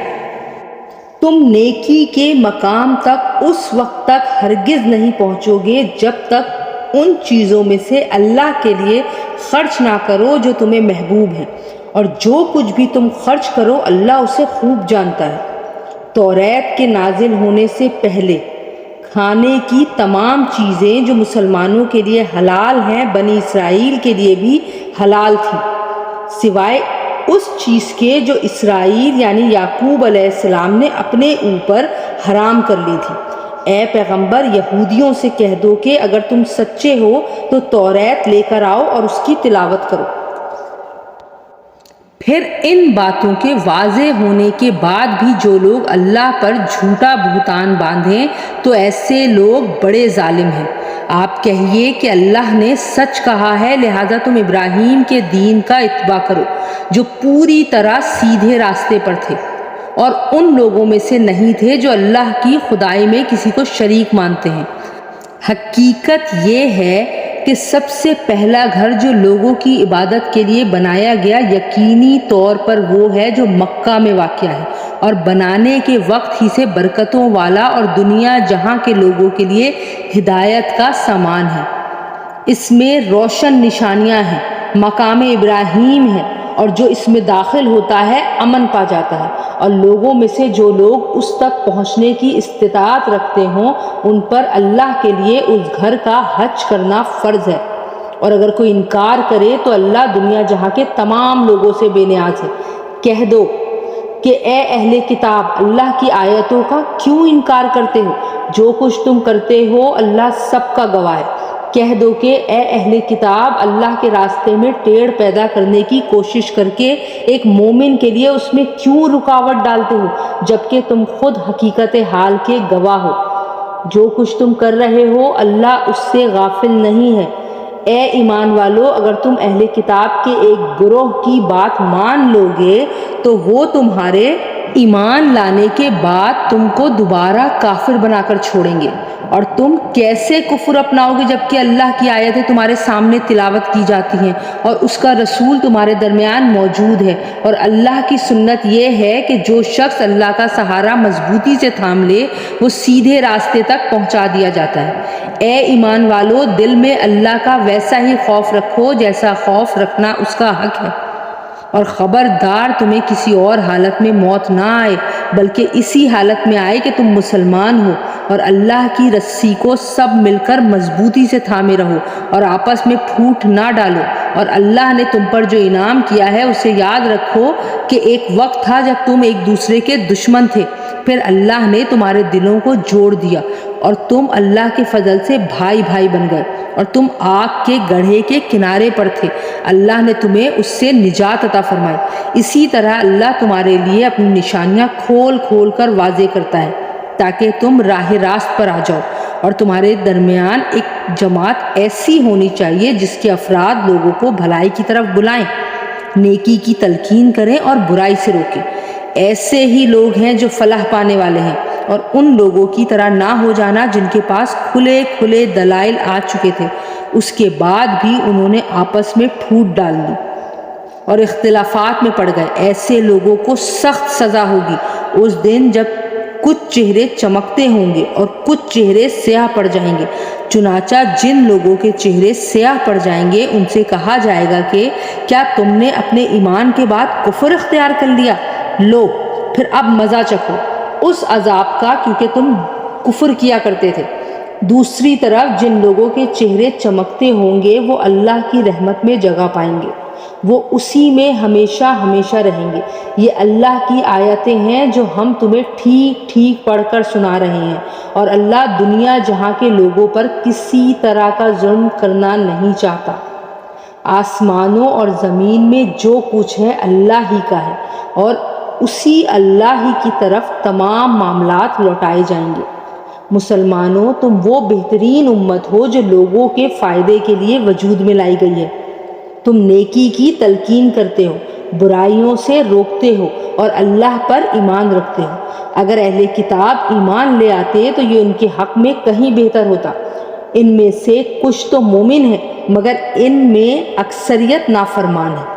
تم نیکی کے مقام تک اس وقت تک ہرگز نہیں پہنچو گے جب تک ان چیزوں میں سے اللہ کے لیے خرچ نہ کرو جو تمہیں محبوب ہیں، اور جو کچھ بھی تم خرچ کرو اللہ اسے خوب جانتا ہے۔ توریت کے نازل ہونے سے پہلے کھانے کی تمام چیزیں جو مسلمانوں کے لیے حلال ہیں بنی اسرائیل کے لیے بھی حلال تھیں، سوائے اس چیز کے جو اسرائیل یعنی یعقوب علیہ السلام نے اپنے اوپر حرام کر لی تھی۔ اے پیغمبر، یہودیوں سے کہہ دو کہ اگر تم سچے ہو تو توریت لے کر آؤ اور اس کی تلاوت کرو۔ پھر ان باتوں کے واضح ہونے کے بعد بھی جو لوگ اللہ پر جھوٹا بہتان باندھیں تو ایسے لوگ بڑے ظالم ہیں۔ آپ کہیے کہ اللہ نے سچ کہا ہے، لہذا تم ابراہیم کے دین کا اتباع کرو جو پوری طرح سیدھے راستے پر تھے اور ان لوگوں میں سے نہیں تھے جو اللہ کی خدائی میں کسی کو شریک مانتے ہیں۔ حقیقت یہ ہے کہ سب سے پہلا گھر جو لوگوں کی عبادت کے لیے بنایا گیا یقینی طور پر وہ ہے جو مکہ میں واقع ہے اور بنانے کے وقت ہی سے برکتوں والا اور دنیا جہاں کے لوگوں کے لیے ہدایت کا سامان ہے۔ اس میں روشن نشانیاں ہیں، مقام ابراہیم ہے، اور جو اس میں داخل ہوتا ہے امن پا جاتا ہے، اور لوگوں میں سے جو لوگ اس تک پہنچنے کی استطاعت رکھتے ہوں ان پر اللہ کے لیے اس گھر کا حج کرنا فرض ہے، اور اگر کوئی انکار کرے تو اللہ دنیا جہاں کے تمام لوگوں سے بے نیاز ہے۔ کہہ دو کہ اے اہل کتاب، اللہ کی آیتوں کا کیوں انکار کرتے ہو؟ جو کچھ تم کرتے ہو اللہ سب کا گواہ ہے۔ کہہ دو کہ اے اہل کتاب، اللہ کے راستے میں ٹیڑھ پیدا کرنے کی کوشش کر کے ایک مومن کے لیے اس میں کیوں رکاوٹ ڈالتے ہو جبکہ تم خود حقیقت حال کے گواہ ہو۔ جو کچھ تم کر رہے ہو اللہ اس سے غافل نہیں ہے۔ اے ایمان والو، اگر تم اہل کتاب کے ایک گروہ کی بات مان لو گے تو وہ تمہارے ایمان لانے کے بعد تم کو دوبارہ کافر بنا کر چھوڑیں گے، اور تم کیسے کفر اپناؤ گے جبکہ اللہ کی آیتیں تمہارے سامنے تلاوت کی جاتی ہیں اور اس کا رسول تمہارے درمیان موجود ہے، اور اللہ کی سنت یہ ہے کہ جو شخص اللہ کا سہارا مضبوطی سے تھام لے وہ سیدھے راستے تک پہنچا دیا جاتا ہے۔ اے ایمان والو، دل میں اللہ کا ویسا ہی خوف رکھو جیسا خوف رکھنا اس کا حق ہے، اور خبردار تمہیں کسی اور حالت میں موت نہ آئے بلکہ اسی حالت میں آئے کہ تم مسلمان ہو، اور اللہ کی رسی کو سب مل کر مضبوطی سے تھامے رہو اور آپس میں پھوٹ نہ ڈالو، اور اللہ نے تم پر جو انعام کیا ہے اسے یاد رکھو کہ ایک وقت تھا جب تم ایک دوسرے کے دشمن تھے، پھر اللہ نے تمہارے دلوں کو جوڑ دیا اور تم اللہ کے فضل سے بھائی بھائی بن گئے، اور تم آگ کے گڑھے کے کنارے پر تھے، اللہ نے تمہیں اس سے نجات عطا فرمائی۔ اسی طرح اللہ تمہارے لیے اپنی نشانیاں کھول کھول کر واضح کرتا ہے تاکہ تم راہ راست پر آ جاؤ، اور تمہارے درمیان ایک جماعت ایسی ہونی چاہیے جس کے افراد لوگوں کو بھلائی کی طرف بلائیں، نیکی کی تلقین کریں اور برائی سے روکیں۔ ایسے ہی لوگ ہیں جو فلاح پانے والے ہیں، اور ان لوگوں کی طرح نہ ہو جانا جن کے پاس کھلے کھلے دلائل آ چکے تھے، اس کے بعد بھی انہوں نے آپس میں پھوٹ ڈال لی اور اختلافات میں پڑ گئے۔ ایسے لوگوں کو سخت سزا ہوگی اس دن جب کچھ چہرے چمکتے ہوں گے اور کچھ چہرے سیاہ پڑ جائیں گے۔ چنانچہ جن لوگوں کے چہرے سیاہ پڑ جائیں گے ان سے کہا جائے گا کہ کیا تم نے اپنے ایمان کے بعد کفر اختیار کر لیا؟ لو پھر اب مزہ چکھو اس عذاب کا، کیونکہ تم کفر کیا کرتے تھے۔ دوسری طرف جن لوگوں کے چہرے چمکتے ہوں گے وہ اللہ کی رحمت میں جگہ پائیں گے، وہ اسی میں ہمیشہ ہمیشہ رہیں گے۔ یہ اللہ کی آیتیں ہیں جو ہم تمہیں ٹھیک ٹھیک پڑھ کر سنا رہے ہیں، اور اللہ دنیا جہاں کے لوگوں پر کسی طرح کا ظلم کرنا نہیں چاہتا۔ آسمانوں اور زمین میں جو کچھ ہے اللہ ہی کا ہے، اور اسی اللہ ہی کی طرف تمام معاملات لوٹائے جائیں گے۔ مسلمانوں، تم وہ بہترین امت ہو جو لوگوں کے فائدے کے لیے وجود میں لائی گئی ہے۔ تم نیکی کی تلقین کرتے ہو، برائیوں سے روکتے ہو اور اللہ پر ایمان رکھتے ہو۔ اگر اہل کتاب ایمان لے آتے تو یہ ان کے حق میں کہیں بہتر ہوتا۔ ان میں سے کچھ تو مومن ہیں مگر ان میں اکثریت نافرمان ہے۔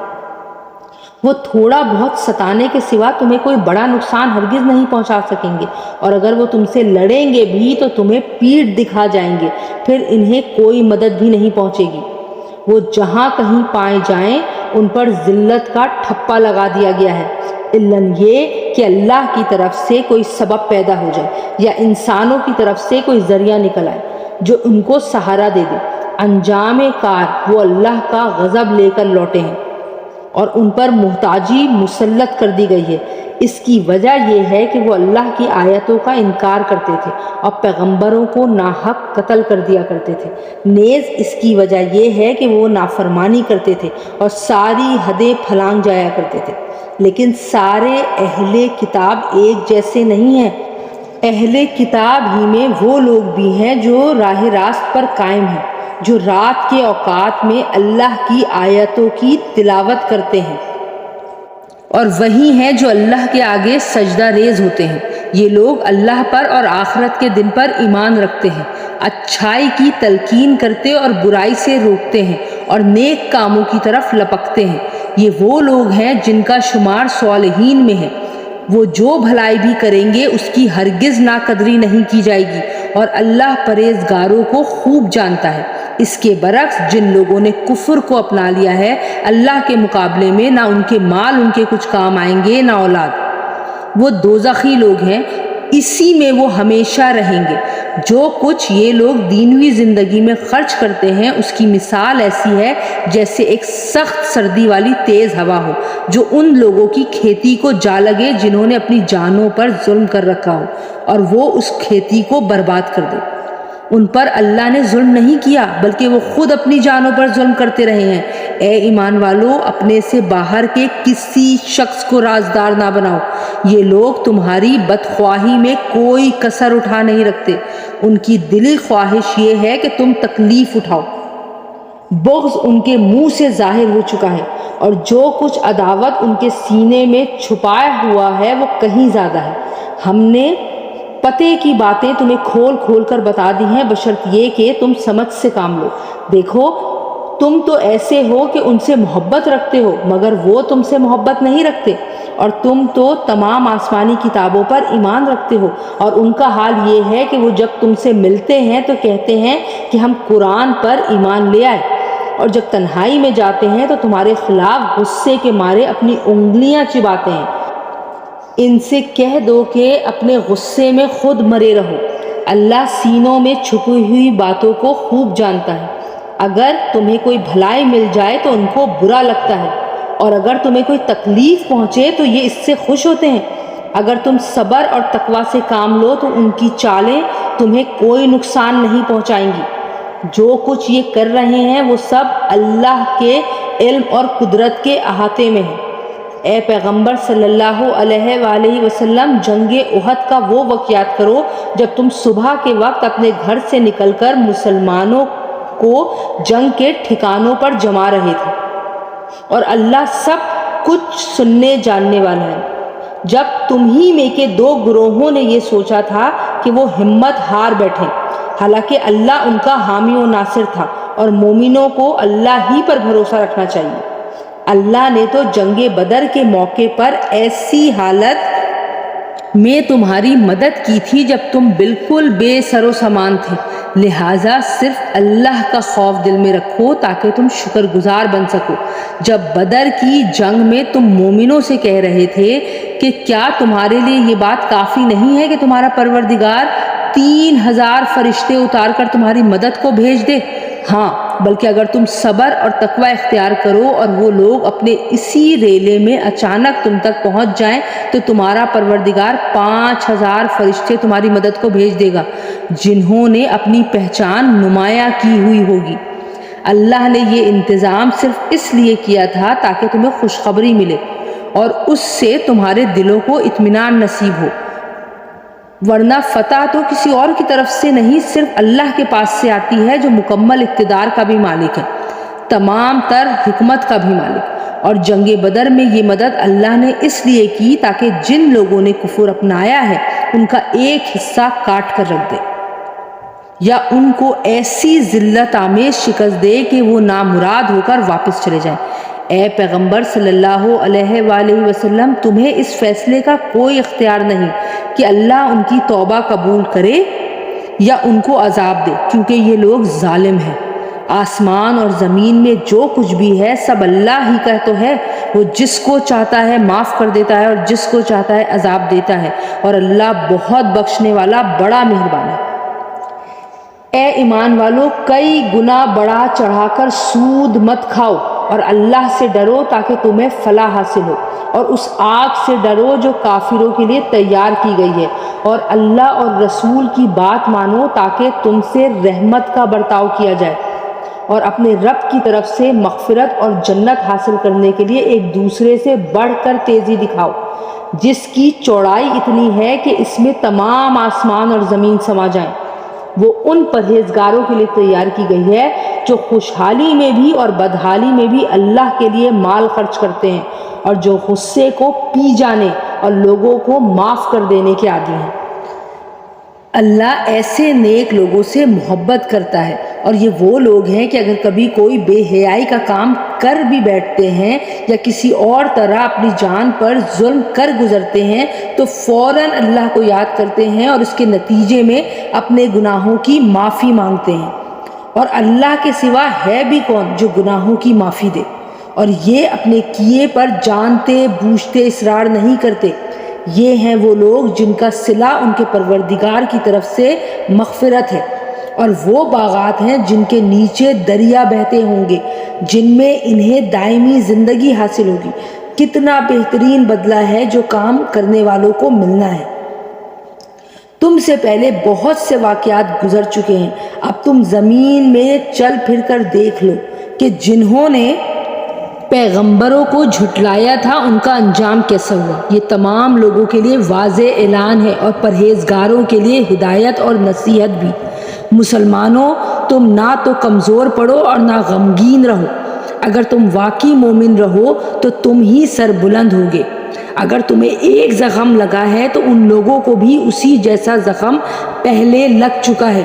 وہ تھوڑا بہت ستانے کے سوا تمہیں کوئی بڑا نقصان ہرگز نہیں پہنچا سکیں گے، اور اگر وہ تم سے لڑیں گے بھی تو تمہیں پیٹھ دکھا جائیں گے، پھر انہیں کوئی مدد بھی نہیں پہنچے گی۔ وہ جہاں کہیں پائے جائیں ان پر ذلت کا ٹھپا لگا دیا گیا ہے، اِلّاً یہ کہ اللہ کی طرف سے کوئی سبب پیدا ہو جائے یا انسانوں کی طرف سے کوئی ذریعہ نکل آئے جو ان کو سہارا دے دے۔ انجام کار وہ اللہ کا غضب لے کر لوٹے ہیں، اور ان پر محتاجی مسلط کر دی گئی ہے۔ اس کی وجہ یہ ہے کہ وہ اللہ کی آیتوں کا انکار کرتے تھے اور پیغمبروں کو ناحق قتل کر دیا کرتے تھے۔ نیز اس کی وجہ یہ ہے کہ وہ نافرمانی کرتے تھے اور ساری حدیں پھلانگ جایا کرتے تھے۔ لیکن سارے اہل کتاب ایک جیسے نہیں ہیں۔ اہل کتاب ہی میں وہ لوگ بھی ہیں جو راہ راست پر قائم ہیں، جو رات کے اوقات میں اللہ کی آیتوں کی تلاوت کرتے ہیں، اور وہی ہیں جو اللہ کے آگے سجدہ ریز ہوتے ہیں۔ یہ لوگ اللہ پر اور آخرت کے دن پر ایمان رکھتے ہیں، اچھائی کی تلقین کرتے اور برائی سے روکتے ہیں، اور نیک کاموں کی طرف لپکتے ہیں۔ یہ وہ لوگ ہیں جن کا شمار صالحین میں ہے۔ وہ جو بھلائی بھی کریں گے اس کی ہرگز ناقدری نہیں کی جائے گی، اور اللہ پرہیزگاروں کو خوب جانتا ہے۔ اس کے برعکس جن لوگوں نے کفر کو اپنا لیا ہے، اللہ کے مقابلے میں نہ ان کے مال ان کے کچھ کام آئیں گے نہ اولاد۔ وہ دوزخی لوگ ہیں، اسی میں وہ ہمیشہ رہیں گے۔ جو کچھ یہ لوگ دینوی زندگی میں خرچ کرتے ہیں اس کی مثال ایسی ہے جیسے ایک سخت سردی والی تیز ہوا ہو جو ان لوگوں کی کھیتی کو جا لگے جنہوں نے اپنی جانوں پر ظلم کر رکھا ہو، اور وہ اس کھیتی کو برباد کر دے۔ ان پر اللہ نے ظلم نہیں کیا بلکہ وہ خود اپنی جانوں پر ظلم کرتے رہے ہیں۔ اے ایمان والو، اپنے سے باہر کے کسی شخص کو رازدار نہ بناؤ۔ یہ لوگ تمہاری بدخواہی میں کوئی کسر اٹھا نہیں رکھتے۔ ان کی دلی خواہش یہ ہے کہ تم تکلیف اٹھاؤ۔ بغض ان کے منہ سے ظاہر ہو چکا ہے، اور جو کچھ عداوت ان کے سینے میں چھپایا ہوا ہے وہ کہیں زیادہ ہے۔ ہم نے پتے کی باتیں تمہیں کھول کھول کر بتا دی ہیں بشرط یہ کہ تم سمجھ سے کام لو۔ دیکھو، تم تو ایسے ہو کہ ان سے محبت رکھتے ہو مگر وہ تم سے محبت نہیں رکھتے، اور تم تو تمام آسمانی کتابوں پر ایمان رکھتے ہو، اور ان کا حال یہ ہے کہ وہ جب تم سے ملتے ہیں تو کہتے ہیں کہ ہم قرآن پر ایمان لے آئے، اور جب تنہائی میں جاتے ہیں تو تمہارے خلاف غصے کے مارے اپنی انگلیاں چباتے ہیں۔ ان سے کہہ دو کہ اپنے غصے میں خود مرے رہو، اللہ سینوں میں چھپی ہوئی باتوں کو خوب جانتا ہے۔ اگر تمہیں کوئی بھلائی مل جائے تو ان کو برا لگتا ہے، اور اگر تمہیں کوئی تکلیف پہنچے تو یہ اس سے خوش ہوتے ہیں۔ اگر تم صبر اور تقوی سے کام لو تو ان کی چالیں تمہیں کوئی نقصان نہیں پہنچائیں گی۔ جو کچھ یہ کر رہے ہیں وہ سب اللہ کے علم اور قدرت کے احاطے میں ہے۔ اے پیغمبر صلی اللہ علیہ وآلہ وسلم، جنگ احد کا وہ وقت یاد کرو جب تم صبح کے وقت اپنے گھر سے نکل کر مسلمانوں کو جنگ کے ٹھکانوں پر جما رہے تھے، اور اللہ سب کچھ سننے جاننے والا ہے۔ جب تم ہی میں کے دو گروہوں نے یہ سوچا تھا کہ وہ ہمت ہار بیٹھیں، حالانکہ اللہ ان کا حامی و ناصر تھا، اور مومنوں کو اللہ ہی پر بھروسہ رکھنا چاہیے۔ اللہ نے تو جنگ بدر کے موقع پر ایسی حالت میں تمہاری مدد کی تھی جب تم بالکل بے سر و سامان تھے، لہٰذا صرف اللہ کا خوف دل میں رکھو تاکہ تم شکر گزار بن سکو۔ جب بدر کی جنگ میں تم مومنوں سے کہہ رہے تھے کہ کیا تمہارے لیے یہ بات کافی نہیں ہے کہ تمہارا پروردگار 3000 فرشتے اتار کر تمہاری مدد کو بھیج دے؟ ہاں، بلکہ اگر تم صبر اور تقوی اختیار کرو اور وہ لوگ اپنے اسی ریلے میں اچانک تم تک پہنچ جائیں تو تمہارا پروردگار 5000 فرشتے تمہاری مدد کو بھیج دے گا جنہوں نے اپنی پہچان نمایاں کی ہوئی ہوگی۔ اللہ نے یہ انتظام صرف اس لیے کیا تھا تاکہ تمہیں خوشخبری ملے اور اس سے تمہارے دلوں کو اطمینان نصیب ہو، ورنہ فتح تو کسی اور کی طرف سے نہیں، صرف اللہ کے پاس سے آتی ہے جو مکمل اقتدار کا بھی مالک ہے، تمام تر حکمت کا بھی مالک۔ اور جنگ بدر میں یہ مدد اللہ نے اس لیے کی تاکہ جن لوگوں نے کفر اپنایا ہے ان کا ایک حصہ کاٹ کر رکھ دے، یا ان کو ایسی ذلت آمیز شکست دے کہ وہ نامراد ہو کر واپس چلے جائیں۔ اے پیغمبر صلی اللہ علیہ وآلہ وسلم، تمہیں اس فیصلے کا کوئی اختیار نہیں کہ اللہ ان کی توبہ قبول کرے یا ان کو عذاب دے، کیونکہ یہ لوگ ظالم ہیں۔ آسمان اور زمین میں جو کچھ بھی ہے سب اللہ ہی کا تو ہے، وہ جس کو چاہتا ہے معاف کر دیتا ہے اور جس کو چاہتا ہے عذاب دیتا ہے، اور اللہ بہت بخشنے والا بڑا مہربان ہے۔ اے ایمان والو، کئی گنا بڑھا چڑھا کر سود مت کھاؤ، اور اللہ سے ڈرو تاکہ تمہیں فلاح حاصل ہو، اور اس آگ سے ڈرو جو کافروں کے لیے تیار کی گئی ہے، اور اللہ اور رسول کی بات مانو تاکہ تم سے رحمت کا برتاؤ کیا جائے، اور اپنے رب کی طرف سے مغفرت اور جنت حاصل کرنے کے لیے ایک دوسرے سے بڑھ کر تیزی دکھاؤ، جس کی چوڑائی اتنی ہے کہ اس میں تمام آسمان اور زمین سما جائیں۔ وہ ان پرہیزگاروں کے لیے تیار کی گئی ہے جو خوشحالی میں بھی اور بدحالی میں بھی اللہ کے لیے مال خرچ کرتے ہیں، اور جو غصے کو پی جانے اور لوگوں کو معاف کر دینے کے عادی ہیں۔ اللہ ایسے نیک لوگوں سے محبت کرتا ہے، اور یہ وہ لوگ ہیں کہ اگر کبھی کوئی بے حیائی کا کام کر بھی بیٹھتے ہیں یا کسی اور طرح اپنی جان پر ظلم کر گزرتے ہیں تو فوراً اللہ کو یاد کرتے ہیں اور اس کے نتیجے میں اپنے گناہوں کی معافی مانگتے ہیں، اور اللہ کے سوا ہے بھی کون جو گناہوں کی معافی دے، اور یہ اپنے کیے پر جانتے بوجھتے اصرار نہیں کرتے۔ یہ ہیں وہ لوگ جن کا صلہ ان کے پروردگار کی طرف سے مغفرت ہے، اور وہ باغات ہیں جن کے نیچے دریا بہتے ہوں گے، جن میں انہیں دائمی زندگی حاصل ہوگی۔ کتنا بہترین بدلہ ہے جو کام کرنے والوں کو ملنا ہے۔ تم سے پہلے بہت سے واقعات گزر چکے ہیں، اب تم زمین میں چل پھر کر دیکھ لو کہ جنہوں نے پیغمبروں کو جھٹلایا تھا ان کا انجام کیسا ہوا۔ یہ تمام لوگوں کے لیے واضح اعلان ہے اور پرہیزگاروں کے لیے ہدایت اور نصیحت بھی۔ مسلمانوں، تم نہ تو کمزور پڑو اور نہ غمگین رہو، اگر تم واقعی مومن رہو تو تم ہی سر بلند ہوگے۔ اگر تمہیں ایک زخم لگا ہے تو ان لوگوں کو بھی اسی جیسا زخم پہلے لگ چکا ہے۔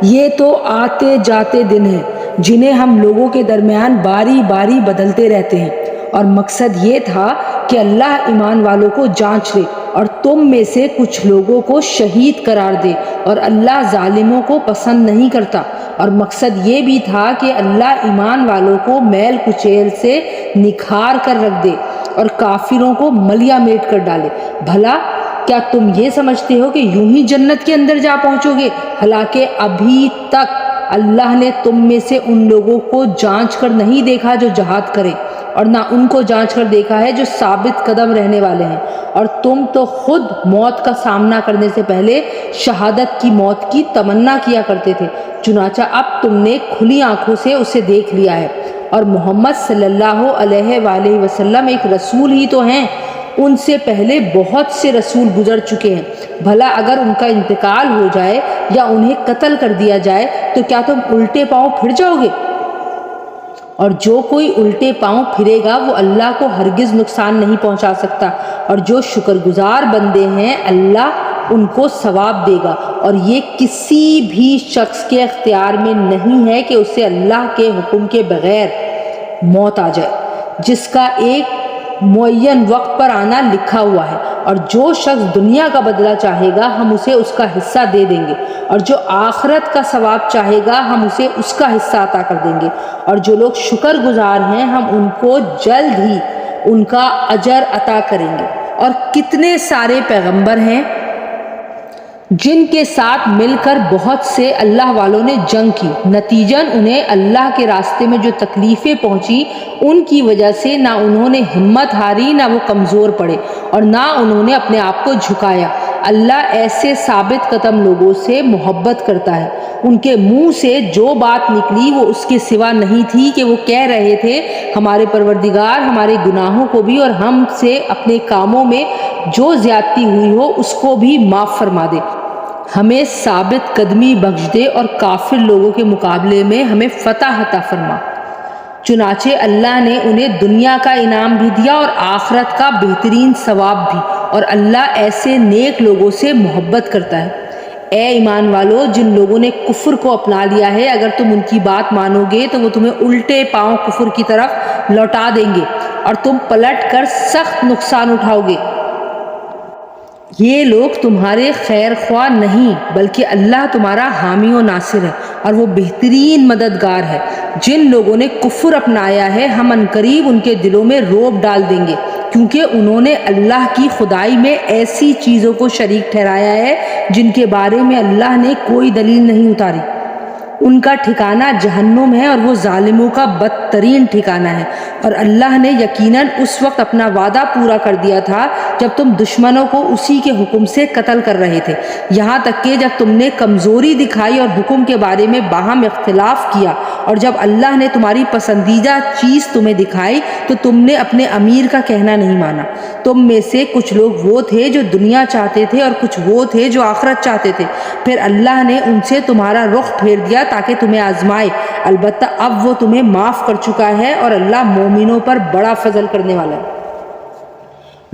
یہ تو آتے جاتے دن ہیں جنہیں ہم لوگوں کے درمیان باری باری بدلتے رہتے ہیں، اور مقصد یہ تھا کہ اللہ ایمان والوں کو جانچ لے اور تم میں سے کچھ لوگوں کو شہید قرار دے، اور اللہ ظالموں کو پسند نہیں کرتا، اور مقصد یہ بھی تھا کہ اللہ ایمان والوں کو میل کچیل سے نکھار کر رکھ دے اور کافروں کو ملیا میٹ کر ڈالے۔ بھلا کیا تم یہ سمجھتے ہو کہ یوں ہی جنت کے اندر جا پہنچو گے؟ حالانکہ ابھی تک اللہ نے تم میں سے ان لوگوں کو جانچ کر نہیں دیکھا جو جہاد کریں، اور نہ ان کو جانچ کر دیکھا ہے جو ثابت قدم رہنے والے ہیں، اور تم تو خود موت کا سامنا کرنے سے پہلے شہادت کی موت کی تمنا کیا کرتے تھے، چنانچہ اب تم نے کھلی آنکھوں سے اسے دیکھ لیا ہے۔ اور محمد صلی اللہ علیہ وآلہ وسلم ایک رسول ہی تو ہیں، ان سے پہلے بہت سے رسول گزر چکے ہیں، بھلا اگر ان کا انتقال ہو جائے یا انہیں قتل کر دیا جائے تو کیا تم الٹے پاؤں پھر جاؤ گے؟ اور جو کوئی الٹے پاؤں پھرے گا وہ اللہ کو ہرگز نقصان نہیں پہنچا سکتا، اور جو شکر گزار بندے ہیں اللہ ان کو ثواب دے گا، اور یہ کسی بھی شخص کے اختیار میں نہیں ہے کہ اسے اللہ کے حکم کے بغیر موت آ جائے، جس کا ایک معین وقت پر آنا لکھا ہوا ہے، اور جو شخص دنیا کا بدلہ چاہے گا ہم اسے اس کا حصہ دے دیں گے، اور جو آخرت کا ثواب چاہے گا ہم اسے اس کا حصہ عطا کر دیں گے، اور جو لوگ شکر گزار ہیں ہم ان کو جلد ہی ان کا اجر عطا کریں گے۔ اور کتنے سارے پیغمبر ہیں جن کے ساتھ مل کر بہت سے اللہ والوں نے جنگ کی، نتیجن انہیں اللہ کے راستے میں جو تکلیفیں پہنچی ان کی وجہ سے نہ انہوں نے ہمت ہاری، نہ وہ کمزور پڑے، اور نہ انہوں نے اپنے آپ کو جھکایا۔ اللہ ایسے ثابت قدم لوگوں سے محبت کرتا ہے، ان کے منہ سے جو بات نکلی وہ اس کے سوا نہیں تھی کہ وہ کہہ رہے تھے ہمارے پروردگار ہمارے گناہوں کو بھی اور ہم سے اپنے کاموں میں جو زیادتی ہوئی ہو اس کو بھی معاف فرما دے، ہمیں ثابت قدمی بخش دے اور کافر لوگوں کے مقابلے میں ہمیں فتح عطا فرما۔ چنانچہ اللہ نے انہیں دنیا کا انعام بھی دیا اور آخرت کا بہترین ثواب بھی، اور اللہ ایسے نیک لوگوں سے محبت کرتا ہے۔ اے ایمان والو، جن لوگوں نے کفر کو اپنا لیا ہے اگر تم ان کی بات مانو گے تو وہ تمہیں الٹے پاؤں کفر کی طرف لوٹا دیں گے اور تم پلٹ کر سخت نقصان اٹھاؤ گے۔ یہ لوگ تمہارے خیر خواہ نہیں بلکہ اللہ تمہارا حامی و ناصر ہے اور وہ بہترین مددگار ہے۔ جن لوگوں نے کفر اپنایا ہے ہم عنقریب ان کے دلوں میں رعب ڈال دیں گے، کیونکہ انہوں نے اللہ کی خدائی میں ایسی چیزوں کو شریک ٹھہرایا ہے جن کے بارے میں اللہ نے کوئی دلیل نہیں اتاری۔ ان کا ٹھکانہ جہنم ہے اور وہ ظالموں کا بدترین ٹھکانہ ہے۔ اور اللہ نے یقیناً اس وقت اپنا وعدہ پورا کر دیا تھا جب تم دشمنوں کو اسی کے حکم سے قتل کر رہے تھے، یہاں تک کہ جب تم نے کمزوری دکھائی اور حکم کے بارے میں باہم اختلاف کیا، اور جب اللہ نے تمہاری پسندیدہ چیز تمہیں دکھائی تو تم نے اپنے امیر کا کہنا نہیں مانا۔ تم میں سے کچھ لوگ وہ تھے جو دنیا چاہتے تھے اور کچھ وہ تھے جو آخرت چاہتے تھے، پھر اللہ نے ان سے تمہارا رخ پھیر دیا تاکہ تمہیں آزمائے، البتہ اب وہ تمہیں معاف کر چکا ہے اور اللہ مومنوں پر بڑا فضل کرنے والا ہے۔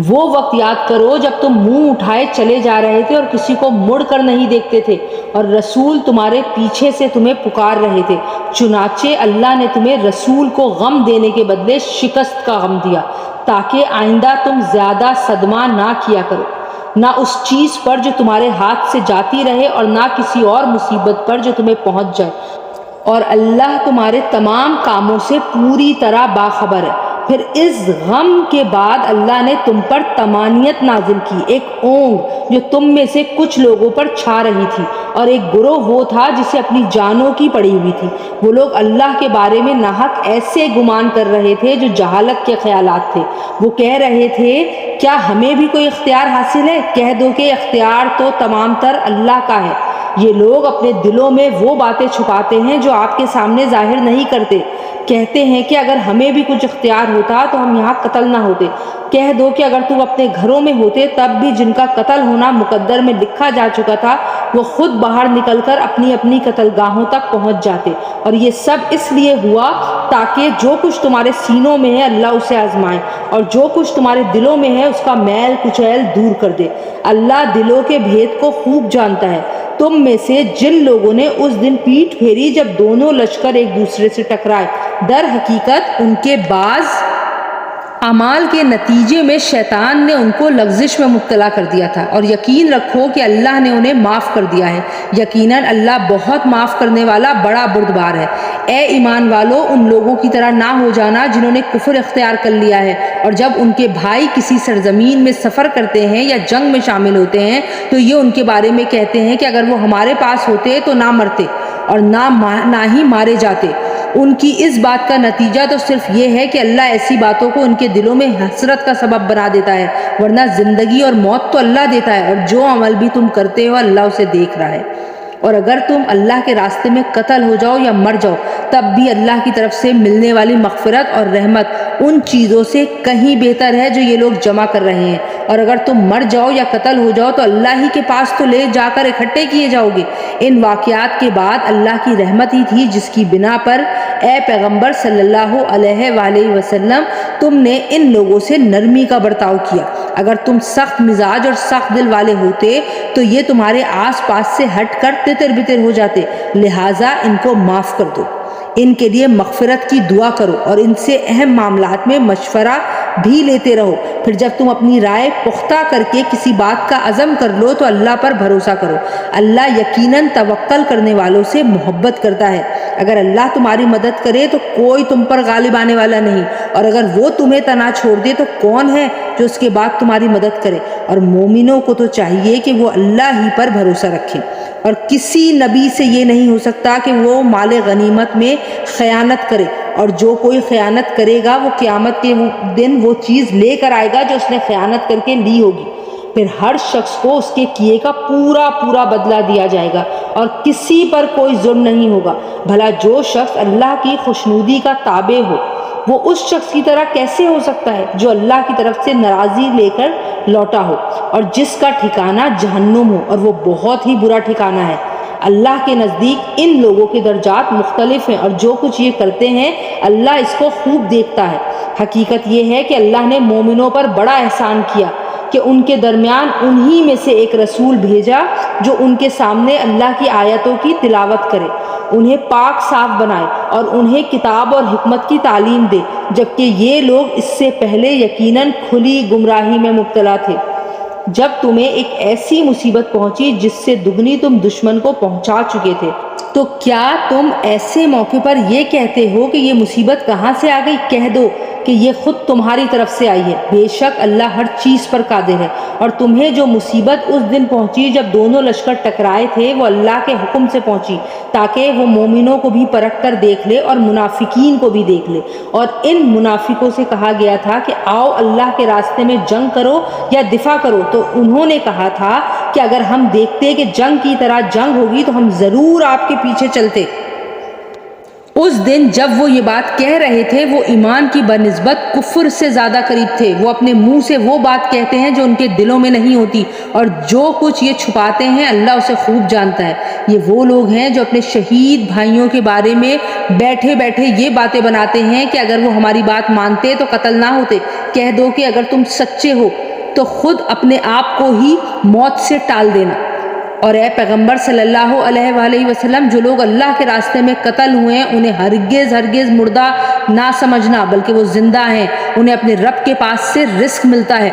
وہ وقت یاد کرو جب تم منہ اٹھائے چلے جا رہے تھے اور کسی کو مڑ کر نہیں دیکھتے تھے، اور رسول تمہارے پیچھے سے تمہیں پکار رہے تھے، چنانچہ اللہ نے تمہیں رسول کو غم دینے کے بدلے شکست کا غم دیا تاکہ آئندہ تم زیادہ صدمہ نہ کیا کرو، نہ اس چیز پر جو تمہارے ہاتھ سے جاتی رہے اور نہ کسی اور مصیبت پر جو تمہیں پہنچ جائے، اور اللہ تمہارے تمام کاموں سے پوری طرح باخبر ہے۔ پھر اس غم کے بعد اللہ نے تم پر طمانینت نازل کی، ایک اونگ جو تم میں سے کچھ لوگوں پر چھا رہی تھی، اور ایک گروہ وہ تھا جسے اپنی جانوں کی پڑی ہوئی تھی۔ وہ لوگ اللہ کے بارے میں ناحق ایسے گمان کر رہے تھے جو جہالت کے خیالات تھے۔ وہ کہہ رہے تھے کیا ہمیں بھی کوئی اختیار حاصل ہے؟ کہہ دو کہ اختیار تو تمام تر اللہ کا ہے۔ یہ لوگ اپنے دلوں میں وہ باتیں چھپاتے ہیں جو آپ کے سامنے ظاہر نہیں کرتے۔ کہتے ہیں کہ اگر ہمیں بھی کچھ اختیار ہوتا تو ہم یہاں قتل نہ ہوتے۔ کہہ دو کہ اگر تم اپنے گھروں میں ہوتے تب بھی جن کا قتل ہونا مقدر میں لکھا جا چکا تھا وہ خود باہر نکل کر اپنی اپنی قتل گاہوں تک پہنچ جاتے، اور یہ سب اس لیے ہوا تاکہ جو کچھ تمہارے سینوں میں ہے اللہ اسے آزمائے، اور جو کچھ تمہارے دلوں میں ہے اس کا میل کچیل دور کر دے۔ اللہ دلوں کے بھید کو خوب جانتا ہے۔ تم میں سے جن لوگوں نے اس دن پیٹھ پھیری جب دونوں لشکر ایک دوسرے سے ٹکرائے، در حقیقت ان کے بعض اعمال کے نتیجے میں شیطان نے ان کو لغزش میں مبتلا کر دیا تھا، اور یقین رکھو کہ اللہ نے انہیں معاف کر دیا ہے، یقیناً اللہ بہت معاف کرنے والا بڑا بردبار ہے۔ اے ایمان والو، ان لوگوں کی طرح نہ ہو جانا جنہوں نے کفر اختیار کر لیا ہے، اور جب ان کے بھائی کسی سرزمین میں سفر کرتے ہیں یا جنگ میں شامل ہوتے ہیں تو یہ ان کے بارے میں کہتے ہیں کہ اگر وہ ہمارے پاس ہوتے تو نہ مرتے، اور نہ ہی مارے جاتے۔ ان کی اس بات کا نتیجہ تو صرف یہ ہے کہ اللہ ایسی باتوں کو ان کے دلوں میں حسرت کا سبب بنا دیتا ہے، ورنہ زندگی اور موت تو اللہ دیتا ہے، اور جو عمل بھی تم کرتے ہو اللہ اسے دیکھ رہا ہے۔ اور اگر تم اللہ کے راستے میں قتل ہو جاؤ یا مر جاؤ تب بھی اللہ کی طرف سے ملنے والی مغفرت اور رحمت ان چیزوں سے کہیں بہتر ہے جو یہ لوگ جمع کر رہے ہیں، اور اگر تم مر جاؤ یا قتل ہو جاؤ تو اللہ ہی کے پاس تو لے جا کر اکٹھے کیے جاؤ گے۔ ان واقعات کے بعد اللہ کی رحمت ہی تھی جس کی بنا پر اے پیغمبر صلی اللہ علیہ وآلہ وسلم تم نے ان لوگوں سے نرمی کا برتاؤ کیا۔ اگر تم سخت مزاج اور سخت دل والے ہوتے تو یہ تمہارے آس پاس سے ہٹ کر تتر بتر ہو جاتے، لہٰذا ان کو معاف کر دو، ان کے لیے مغفرت کی دعا کرو اور ان سے اہم معاملات میں مشورہ بھی لیتے رہو۔ پھر جب تم اپنی رائے پختہ کر کے کسی بات کا عزم کر لو تو اللہ پر بھروسہ کرو، اللہ یقیناً توکل کرنے والوں سے محبت کرتا ہے۔ اگر اللہ تمہاری مدد کرے تو کوئی تم پر غالب آنے والا نہیں، اور اگر وہ تمہیں تنہا چھوڑ دے تو کون ہے جو اس کے بعد تمہاری مدد کرے؟ اور مومنوں کو تو چاہیے کہ وہ اللہ ہی پر بھروسہ رکھیں، اور کسی نبی سے یہ نہیں ہو سکتا کہ وہ مال غنیمت میں خیانت کرے، اور جو کوئی خیانت کرے گا وہ قیامت کے دن وہ چیز لے کر آئے گا جو اس نے خیانت کر کے لی ہوگی، پھر ہر شخص کو اس کے کیے کا پورا بدلہ دیا جائے گا، اور کسی پر کوئی ظلم نہیں ہوگا۔ بھلا جو شخص اللہ کی خوشنودی کا تابع ہو وہ اس شخص کی طرح کیسے ہو سکتا ہے جو اللہ کی طرف سے ناراضی لے کر لوٹا ہو، اور جس کا ٹھکانہ جہنم ہو، اور وہ بہت ہی برا ٹھکانہ ہے۔ اللہ کے نزدیک ان لوگوں کے درجات مختلف ہیں، اور جو کچھ یہ کرتے ہیں اللہ اس کو خوب دیکھتا ہے۔ حقیقت یہ ہے کہ اللہ نے مومنوں پر بڑا احسان کیا کہ ان کے درمیان انہی میں سے ایک رسول بھیجا جو ان کے سامنے اللہ کی آیتوں کی تلاوت کرے، انہیں پاک صاف بنائے اور انہیں کتاب اور حکمت کی تعلیم دے، جبکہ یہ لوگ اس سے پہلے یقیناً کھلی گمراہی میں مبتلا تھے۔ جب تمہیں ایک ایسی مصیبت پہنچی جس سے دگنی تم دشمن کو پہنچا چکے تھے تو کیا تم ایسے موقع پر یہ کہتے ہو کہ یہ مصیبت کہاں سے آ گئی؟ کہہ دو کہ یہ خود تمہاری طرف سے آئی ہے، بے شک اللہ ہر چیز پر قادر ہے۔ اور تمہیں جو مصیبت اس دن پہنچی جب دونوں لشکر ٹکرائے تھے وہ اللہ کے حکم سے پہنچی تاکہ وہ مومنوں کو بھی پرکھ کر دیکھ لے اور منافقین کو بھی دیکھ لے۔ اور ان منافقوں سے کہا گیا تھا کہ آؤ اللہ کے راستے میں جنگ کرو یا دفاع کرو، تو انہوں نے کہا تھا کہ اگر ہم دیکھتے کہ جنگ کی طرح جنگ ہوگی تو ہم ضرور آپ کے پیچھے چلتے۔ اس دن جب وہ یہ بات کہہ رہے تھے وہ ایمان کی بنسبت کفر سے زیادہ قریب تھے۔ وہ اپنے منہ سے وہ بات کہتے ہیں جو ان کے دلوں میں نہیں ہوتی، اور جو کچھ یہ چھپاتے ہیں اللہ اسے خوب جانتا ہے۔ یہ وہ لوگ ہیں جو اپنے شہید بھائیوں کے بارے میں بیٹھے بیٹھے یہ باتیں بناتے ہیں کہ اگر وہ ہماری بات مانتے تو قتل نہ ہوتے۔ کہہ دو کہ اگر تم سچے ہو تو خود اپنے آپ کو ہی موت سے ٹال دینا۔ اور اے پیغمبر صلی اللہ علیہ وآلہ وسلم جو لوگ اللہ کے راستے میں قتل ہوئے ہیں انہیں ہرگز مردہ نہ سمجھنا، بلکہ وہ زندہ ہیں، انہیں اپنے رب کے پاس سے رزق ملتا ہے۔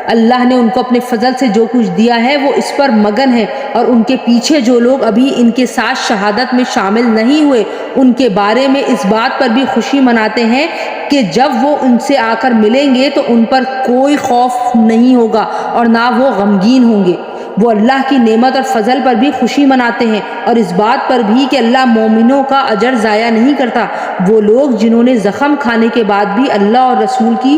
اللہ نے ان کو اپنے فضل سے جو کچھ دیا ہے وہ اس پر مگن ہے، اور ان کے پیچھے جو لوگ ابھی ان کے ساتھ شہادت میں شامل نہیں ہوئے ان کے بارے میں اس بات پر بھی خوشی مناتے ہیں کہ جب وہ ان سے آ کر ملیں گے تو ان پر کوئی خوف نہیں ہوگا اور نہ وہ غمگین ہوں گے۔ وہ اللہ کی نعمت اور فضل پر بھی خوشی مناتے ہیں اور اس بات پر بھی کہ اللہ مومنوں کا اجر ضائع نہیں کرتا۔ وہ لوگ جنہوں نے زخم کھانے کے بعد بھی اللہ اور رسول کی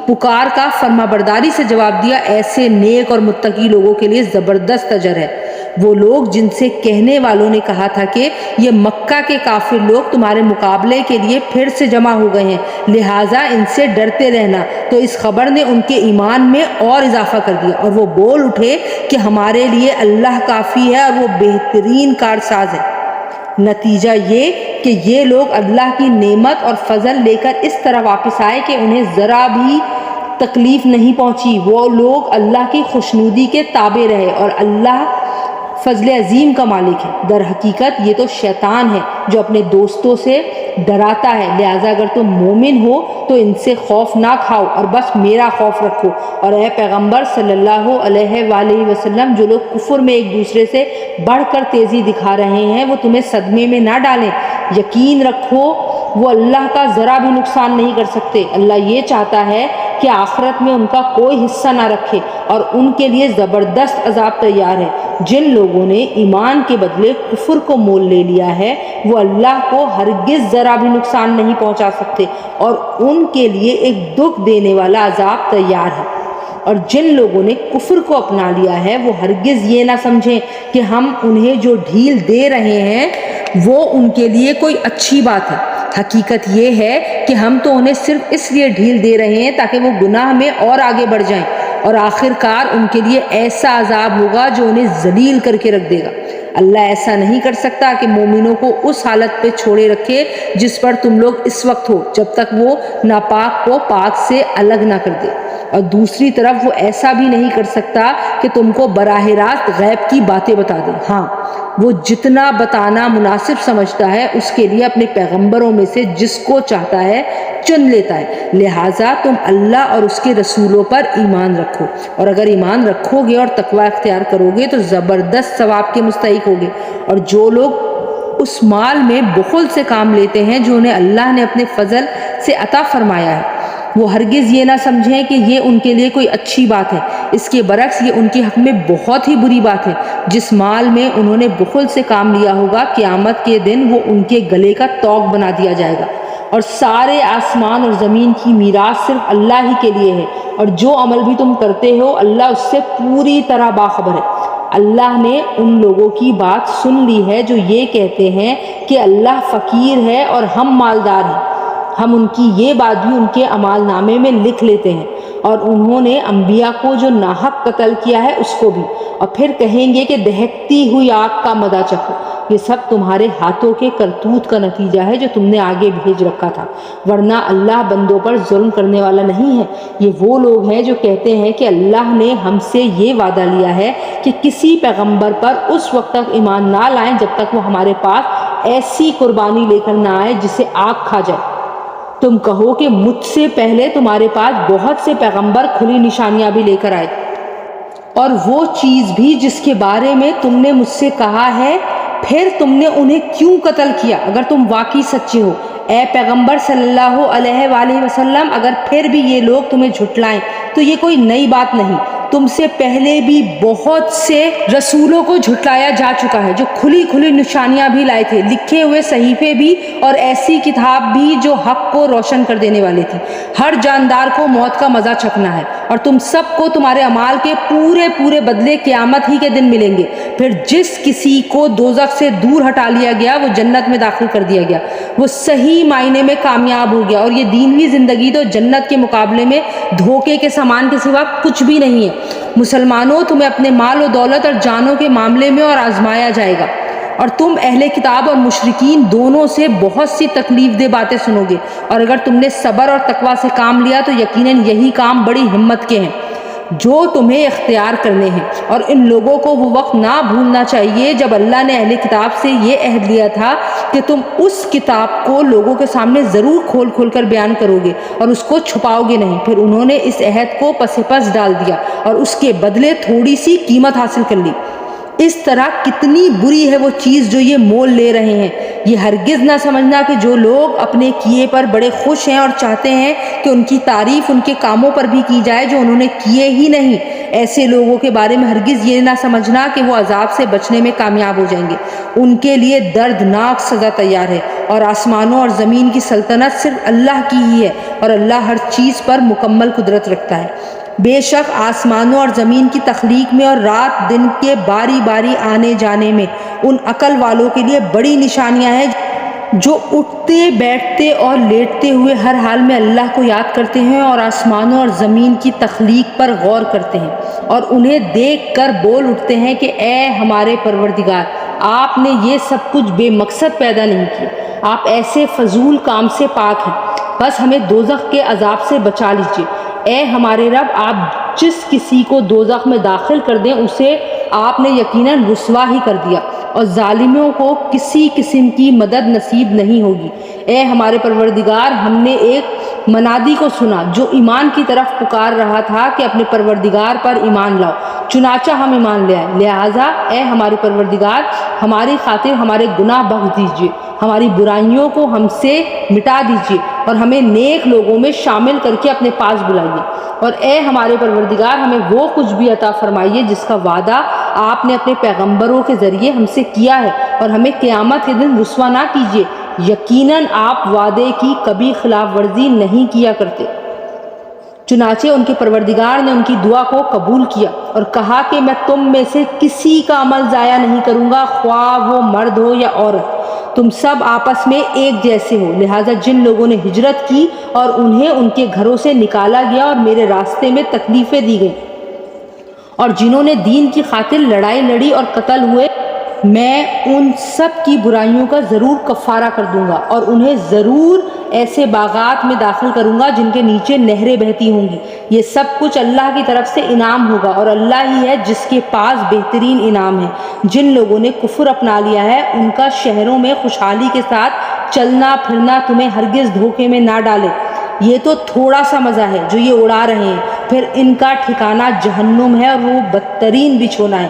پکار کا فرما برداری سے جواب دیا، ایسے نیک اور متقی لوگوں کے لیے زبردست اجر ہے۔ وہ لوگ جن سے کہنے والوں نے کہا تھا کہ یہ مکہ کے کافر لوگ تمہارے مقابلے کے لیے پھر سے جمع ہو گئے ہیں لہٰذا ان سے ڈرتے رہنا، تو اس خبر نے ان کے ایمان میں اور اضافہ کر دیا، اور وہ بول اٹھے کہ ہمارے لیے اللہ کافی ہے اور وہ بہترین کارساز ہے۔ نتیجہ یہ کہ یہ لوگ اللہ کی نعمت اور فضل لے کر اس طرح واپس آئے کہ انہیں ذرا بھی تکلیف نہیں پہنچی۔ وہ لوگ اللہ کی خوشنودی کے تابع رہے اور اللہ فضل عظیم کا مالک ہے۔ در حقیقت یہ تو شیطان ہے جو اپنے دوستوں سے ڈراتا ہے، لہٰذا اگر تم مومن ہو تو ان سے خوف نہ کھاؤ اور بس میرا خوف رکھو۔ اور اے پیغمبر صلی اللہ علیہ وآلہ وسلم جو لوگ کفر میں ایک دوسرے سے بڑھ کر تیزی دکھا رہے ہیں وہ تمہیں صدمے میں نہ ڈالیں، یقین رکھو وہ اللہ کا ذرا بھی نقصان نہیں کر سکتے۔ اللہ یہ چاہتا ہے کہ آخرت میں ان کا کوئی حصہ نہ رکھے اور ان کے لیے زبردست عذاب تیار ہے۔ جن لوگوں نے ایمان کے بدلے کفر کو مول لے لیا ہے وہ اللہ کو ہرگز ذرا بھی نقصان نہیں پہنچا سکتے اور ان کے لیے ایک دکھ دینے والا عذاب تیار ہے۔ اور جن لوگوں نے کفر کو اپنا لیا ہے وہ ہرگز یہ نہ سمجھیں کہ ہم انہیں جو ڈھیل دے رہے ہیں وہ ان کے لیے کوئی اچھی بات ہے۔ حقیقت یہ ہے کہ ہم تو انہیں صرف اس لیے ڈھیل دے رہے ہیں تاکہ وہ گناہ میں اور آگے بڑھ جائیں، اور آخر کار ان کے لیے ایسا عذاب ہوگا جو انہیں ذلیل کر کے رکھ دے گا۔ اللہ ایسا نہیں کر سکتا کہ مومنوں کو اس حالت پہ چھوڑے رکھے جس پر تم لوگ اس وقت ہو، جب تک وہ ناپاک کو پاک سے الگ نہ کر دے، اور دوسری طرف وہ ایسا بھی نہیں کر سکتا کہ تم کو براہ راست غیب کی باتیں بتا دے۔ ہاں، وہ جتنا بتانا مناسب سمجھتا ہے اس کے لیے اپنے پیغمبروں میں سے جس کو چاہتا ہے چن لیتا ہے، لہٰذا تم اللہ اور اس کے رسولوں پر ایمان رکھو، اور اگر ایمان رکھو گے اور تقوی اختیار کرو گے تو زبردست ثواب کے مستحق ہوگے۔ اور جو لوگ اس مال میں بخل سے کام لیتے ہیں جو انہیں اللہ نے اپنے فضل سے عطا فرمایا ہے، وہ ہرگز یہ نہ سمجھیں کہ یہ ان کے لیے کوئی اچھی بات ہے، اس کے برعکس یہ ان کے حق میں بہت ہی بری بات ہے۔ جس مال میں انہوں نے بخل سے کام لیا ہوگا قیامت کے دن وہ ان کے گلے کا طوق بنا دیا جائے گا، اور سارے آسمان اور زمین کی میراث صرف اللہ ہی کے لیے ہے، اور جو عمل بھی تم کرتے ہو اللہ اس سے پوری طرح باخبر ہے۔ اللہ نے ان لوگوں کی بات سن لی ہے جو یہ کہتے ہیں کہ اللہ فقیر ہے اور ہم مالدار ہیں، ہم ان کی یہ بات بھی ان کے اعمال نامے میں لکھ لیتے ہیں، اور انہوں نے انبیاء کو جو ناحق قتل کیا ہے اس کو بھی، اور پھر کہیں گے کہ دہکتی ہوئی آگ کا مزہ چکھو۔ یہ سب تمہارے ہاتھوں کے کرتوت کا نتیجہ ہے جو تم نے آگے بھیج رکھا تھا، ورنہ اللہ بندوں پر ظلم کرنے والا نہیں ہے۔ یہ وہ لوگ ہیں جو کہتے ہیں کہ اللہ نے ہم سے یہ وعدہ لیا ہے کہ کسی پیغمبر پر اس وقت تک ایمان نہ لائیں جب تک وہ ہمارے پاس ایسی قربانی لے کر نہ آئے جسے آگ کھا جائے۔ تم کہو کہ مجھ سے پہلے تمہارے پاس بہت سے پیغمبر کھلی نشانیاں بھی لے کر آئے، اور وہ چیز بھی جس کے بارے میں تم نے مجھ سے کہا ہے، پھر تم نے انہیں کیوں قتل کیا اگر تم واقعی سچے ہو؟ اے پیغمبر صلی اللہ علیہ وآلہ وسلم، اگر پھر بھی یہ لوگ تمہیں جھٹلائیں تو یہ کوئی نئی بات نہیں، تم سے پہلے بھی بہت سے رسولوں کو جھٹلایا جا چکا ہے جو کھلی کھلی نشانیاں بھی لائے تھے، لکھے ہوئے صحیفے بھی، اور ایسی کتاب بھی جو حق کو روشن کر دینے والی تھی۔ ہر جاندار کو موت کا مزہ چکھنا ہے، اور تم سب کو تمہارے اعمال کے پورے پورے بدلے قیامت ہی کے دن ملیں گے۔ پھر جس کسی کو دوزخ سے دور ہٹا لیا گیا وہ جنت میں داخل کر دیا گیا، وہ صحیح معنی میں کامیاب ہو گیا، اور یہ دینوی زندگی تو جنت کے مقابلے میں دھوکے کے سامان کے سوا کچھ بھی نہیں ہے۔ مسلمانوں، تمہیں اپنے مال و دولت اور جانوں کے معاملے میں اور آزمایا جائے گا، اور تم اہل کتاب اور مشرکین دونوں سے بہت سی تکلیف دہ باتیں سنو گے، اور اگر تم نے صبر اور تقوی سے کام لیا تو یقیناً یہی کام بڑی ہمت کے ہیں جو تمہیں اختیار کرنے ہیں۔ اور ان لوگوں کو وہ وقت نہ بھولنا چاہیے جب اللہ نے اہل کتاب سے یہ عہد لیا تھا کہ تم اس کتاب کو لوگوں کے سامنے ضرور کھول کھول کر بیان کرو گے اور اس کو چھپاؤ گے نہیں، پھر انہوں نے اس عہد کو پس پس ڈال دیا اور اس کے بدلے تھوڑی سی قیمت حاصل کر لی۔ اس طرح کتنی بری ہے وہ چیز جو یہ مول لے رہے ہیں۔ یہ ہرگز نہ سمجھنا کہ جو لوگ اپنے کیے پر بڑے خوش ہیں اور چاہتے ہیں کہ ان کی تعریف ان کے کاموں پر بھی کی جائے جو انہوں نے کیے ہی نہیں، ایسے لوگوں کے بارے میں ہرگز یہ نہ سمجھنا کہ وہ عذاب سے بچنے میں کامیاب ہو جائیں گے۔ ان کے لیے دردناک سزا تیار ہے، اور آسمانوں اور زمین کی سلطنت صرف اللہ کی ہی ہے، اور اللہ ہر چیز پر مکمل قدرت رکھتا ہے۔ بے شک آسمانوں اور زمین کی تخلیق میں اور رات دن کے باری باری آنے جانے میں ان عقل والوں کے لیے بڑی نشانیاں ہیں جو اٹھتے بیٹھتے اور لیٹتے ہوئے ہر حال میں اللہ کو یاد کرتے ہیں اور آسمانوں اور زمین کی تخلیق پر غور کرتے ہیں، اور انہیں دیکھ کر بول اٹھتے ہیں کہ اے ہمارے پروردگار، آپ نے یہ سب کچھ بے مقصد پیدا نہیں کیا، آپ ایسے فضول کام سے پاک ہیں، بس ہمیں دوزخ کے عذاب سے بچا لیجیے۔ اے ہمارے رب، آپ جس کسی کو دوزخ میں داخل کر دیں اسے آپ نے یقیناً رسوا ہی کر دیا، اور ظالموں کو کسی قسم کی مدد نصیب نہیں ہوگی۔ اے ہمارے پروردگار، ہم نے ایک منادی کو سنا جو ایمان کی طرف پکار رہا تھا کہ اپنے پروردگار پر ایمان لاؤ، چنانچہ ہم ایمان لے آئے، لہٰذا اے ہمارے پروردگار، ہماری خاطر ہمارے گناہ بخش دیجیے، ہماری برائیوں کو ہم سے مٹا دیجیے، اور ہمیں نیک لوگوں میں شامل کر کے اپنے پاس بلائیے، اور اے ہمارے پروردگار، ہمیں وہ کچھ بھی عطا فرمائیے جس کا وعدہ آپ نے اپنے پیغمبروں کے ذریعے ہم سے کیا ہے، اور ہمیں قیامت کے دن رسوا نہ کیجیے، یقیناً آپ وعدے کی کبھی خلاف ورزی نہیں کیا کرتے۔ چنانچہ ان کے پروردگار نے ان کی دعا کو قبول کیا اور کہا کہ میں تم میں سے کسی کا عمل ضائع نہیں کروں گا، خواہ وہ مرد ہو یا عورت، تم سب آپس میں ایک جیسے ہو۔ لہٰذا جن لوگوں نے ہجرت کی اور انہیں ان کے گھروں سے نکالا گیا اور میرے راستے میں تکلیفیں دی گئیں، اور جنہوں نے دین کی خاطر لڑائی لڑی اور قتل ہوئے، میں ان سب کی برائیوں کا ضرور کفارہ کر دوں گا، اور انہیں ضرور ایسے باغات میں داخل کروں گا جن کے نیچے نہریں بہتی ہوں گی۔ یہ سب کچھ اللہ کی طرف سے انعام ہوگا، اور اللہ ہی ہے جس کے پاس بہترین انعام ہے۔ جن لوگوں نے کفر اپنا لیا ہے ان کا شہروں میں خوشحالی کے ساتھ چلنا پھرنا تمہیں ہرگز دھوکے میں نہ ڈالے۔ یہ تو تھوڑا سا مزہ ہے جو یہ اڑا رہے ہیں، پھر ان کا ٹھکانہ جہنم ہے اور وہ بدترین بچھونا ہے۔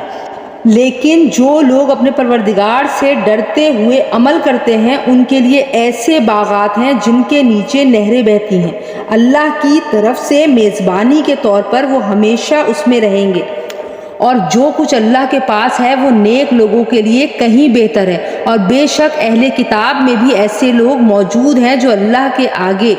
لیکن جو لوگ اپنے پروردگار سے ڈرتے ہوئے عمل کرتے ہیں ان کے لیے ایسے باغات ہیں جن کے نیچے نہریں بہتی ہیں، اللہ کی طرف سے میزبانی کے طور پر وہ ہمیشہ اس میں رہیں گے، اور جو کچھ اللہ کے پاس ہے وہ نیک لوگوں کے لیے کہیں بہتر ہے۔ اور بے شک اہل کتاب میں بھی ایسے لوگ موجود ہیں جو اللہ کے آگے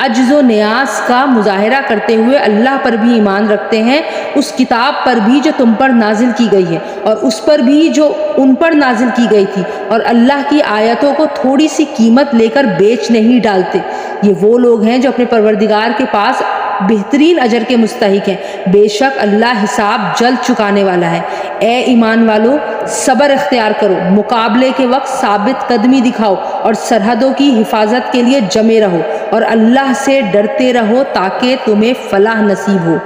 عجز و نیاز کا مظاہرہ کرتے ہوئے اللہ پر بھی ایمان رکھتے ہیں، اس کتاب پر بھی جو تم پر نازل کی گئی ہے، اور اس پر بھی جو ان پر نازل کی گئی تھی، اور اللہ کی آیتوں کو تھوڑی سی قیمت لے کر بیچ نہیں ڈالتے۔ یہ وہ لوگ ہیں جو اپنے پروردگار کے پاس بہترین اجر کے مستحق ہیں، بے شک اللہ حساب جلد چکانے والا ہے۔ اے ایمان والو، صبر اختیار کرو، مقابلے کے وقت ثابت قدمی دکھاؤ، اور سرحدوں کی حفاظت کے لیے جمے رہو، اور اللہ سے ڈرتے رہو تاکہ تمہیں فلاح نصیب ہو۔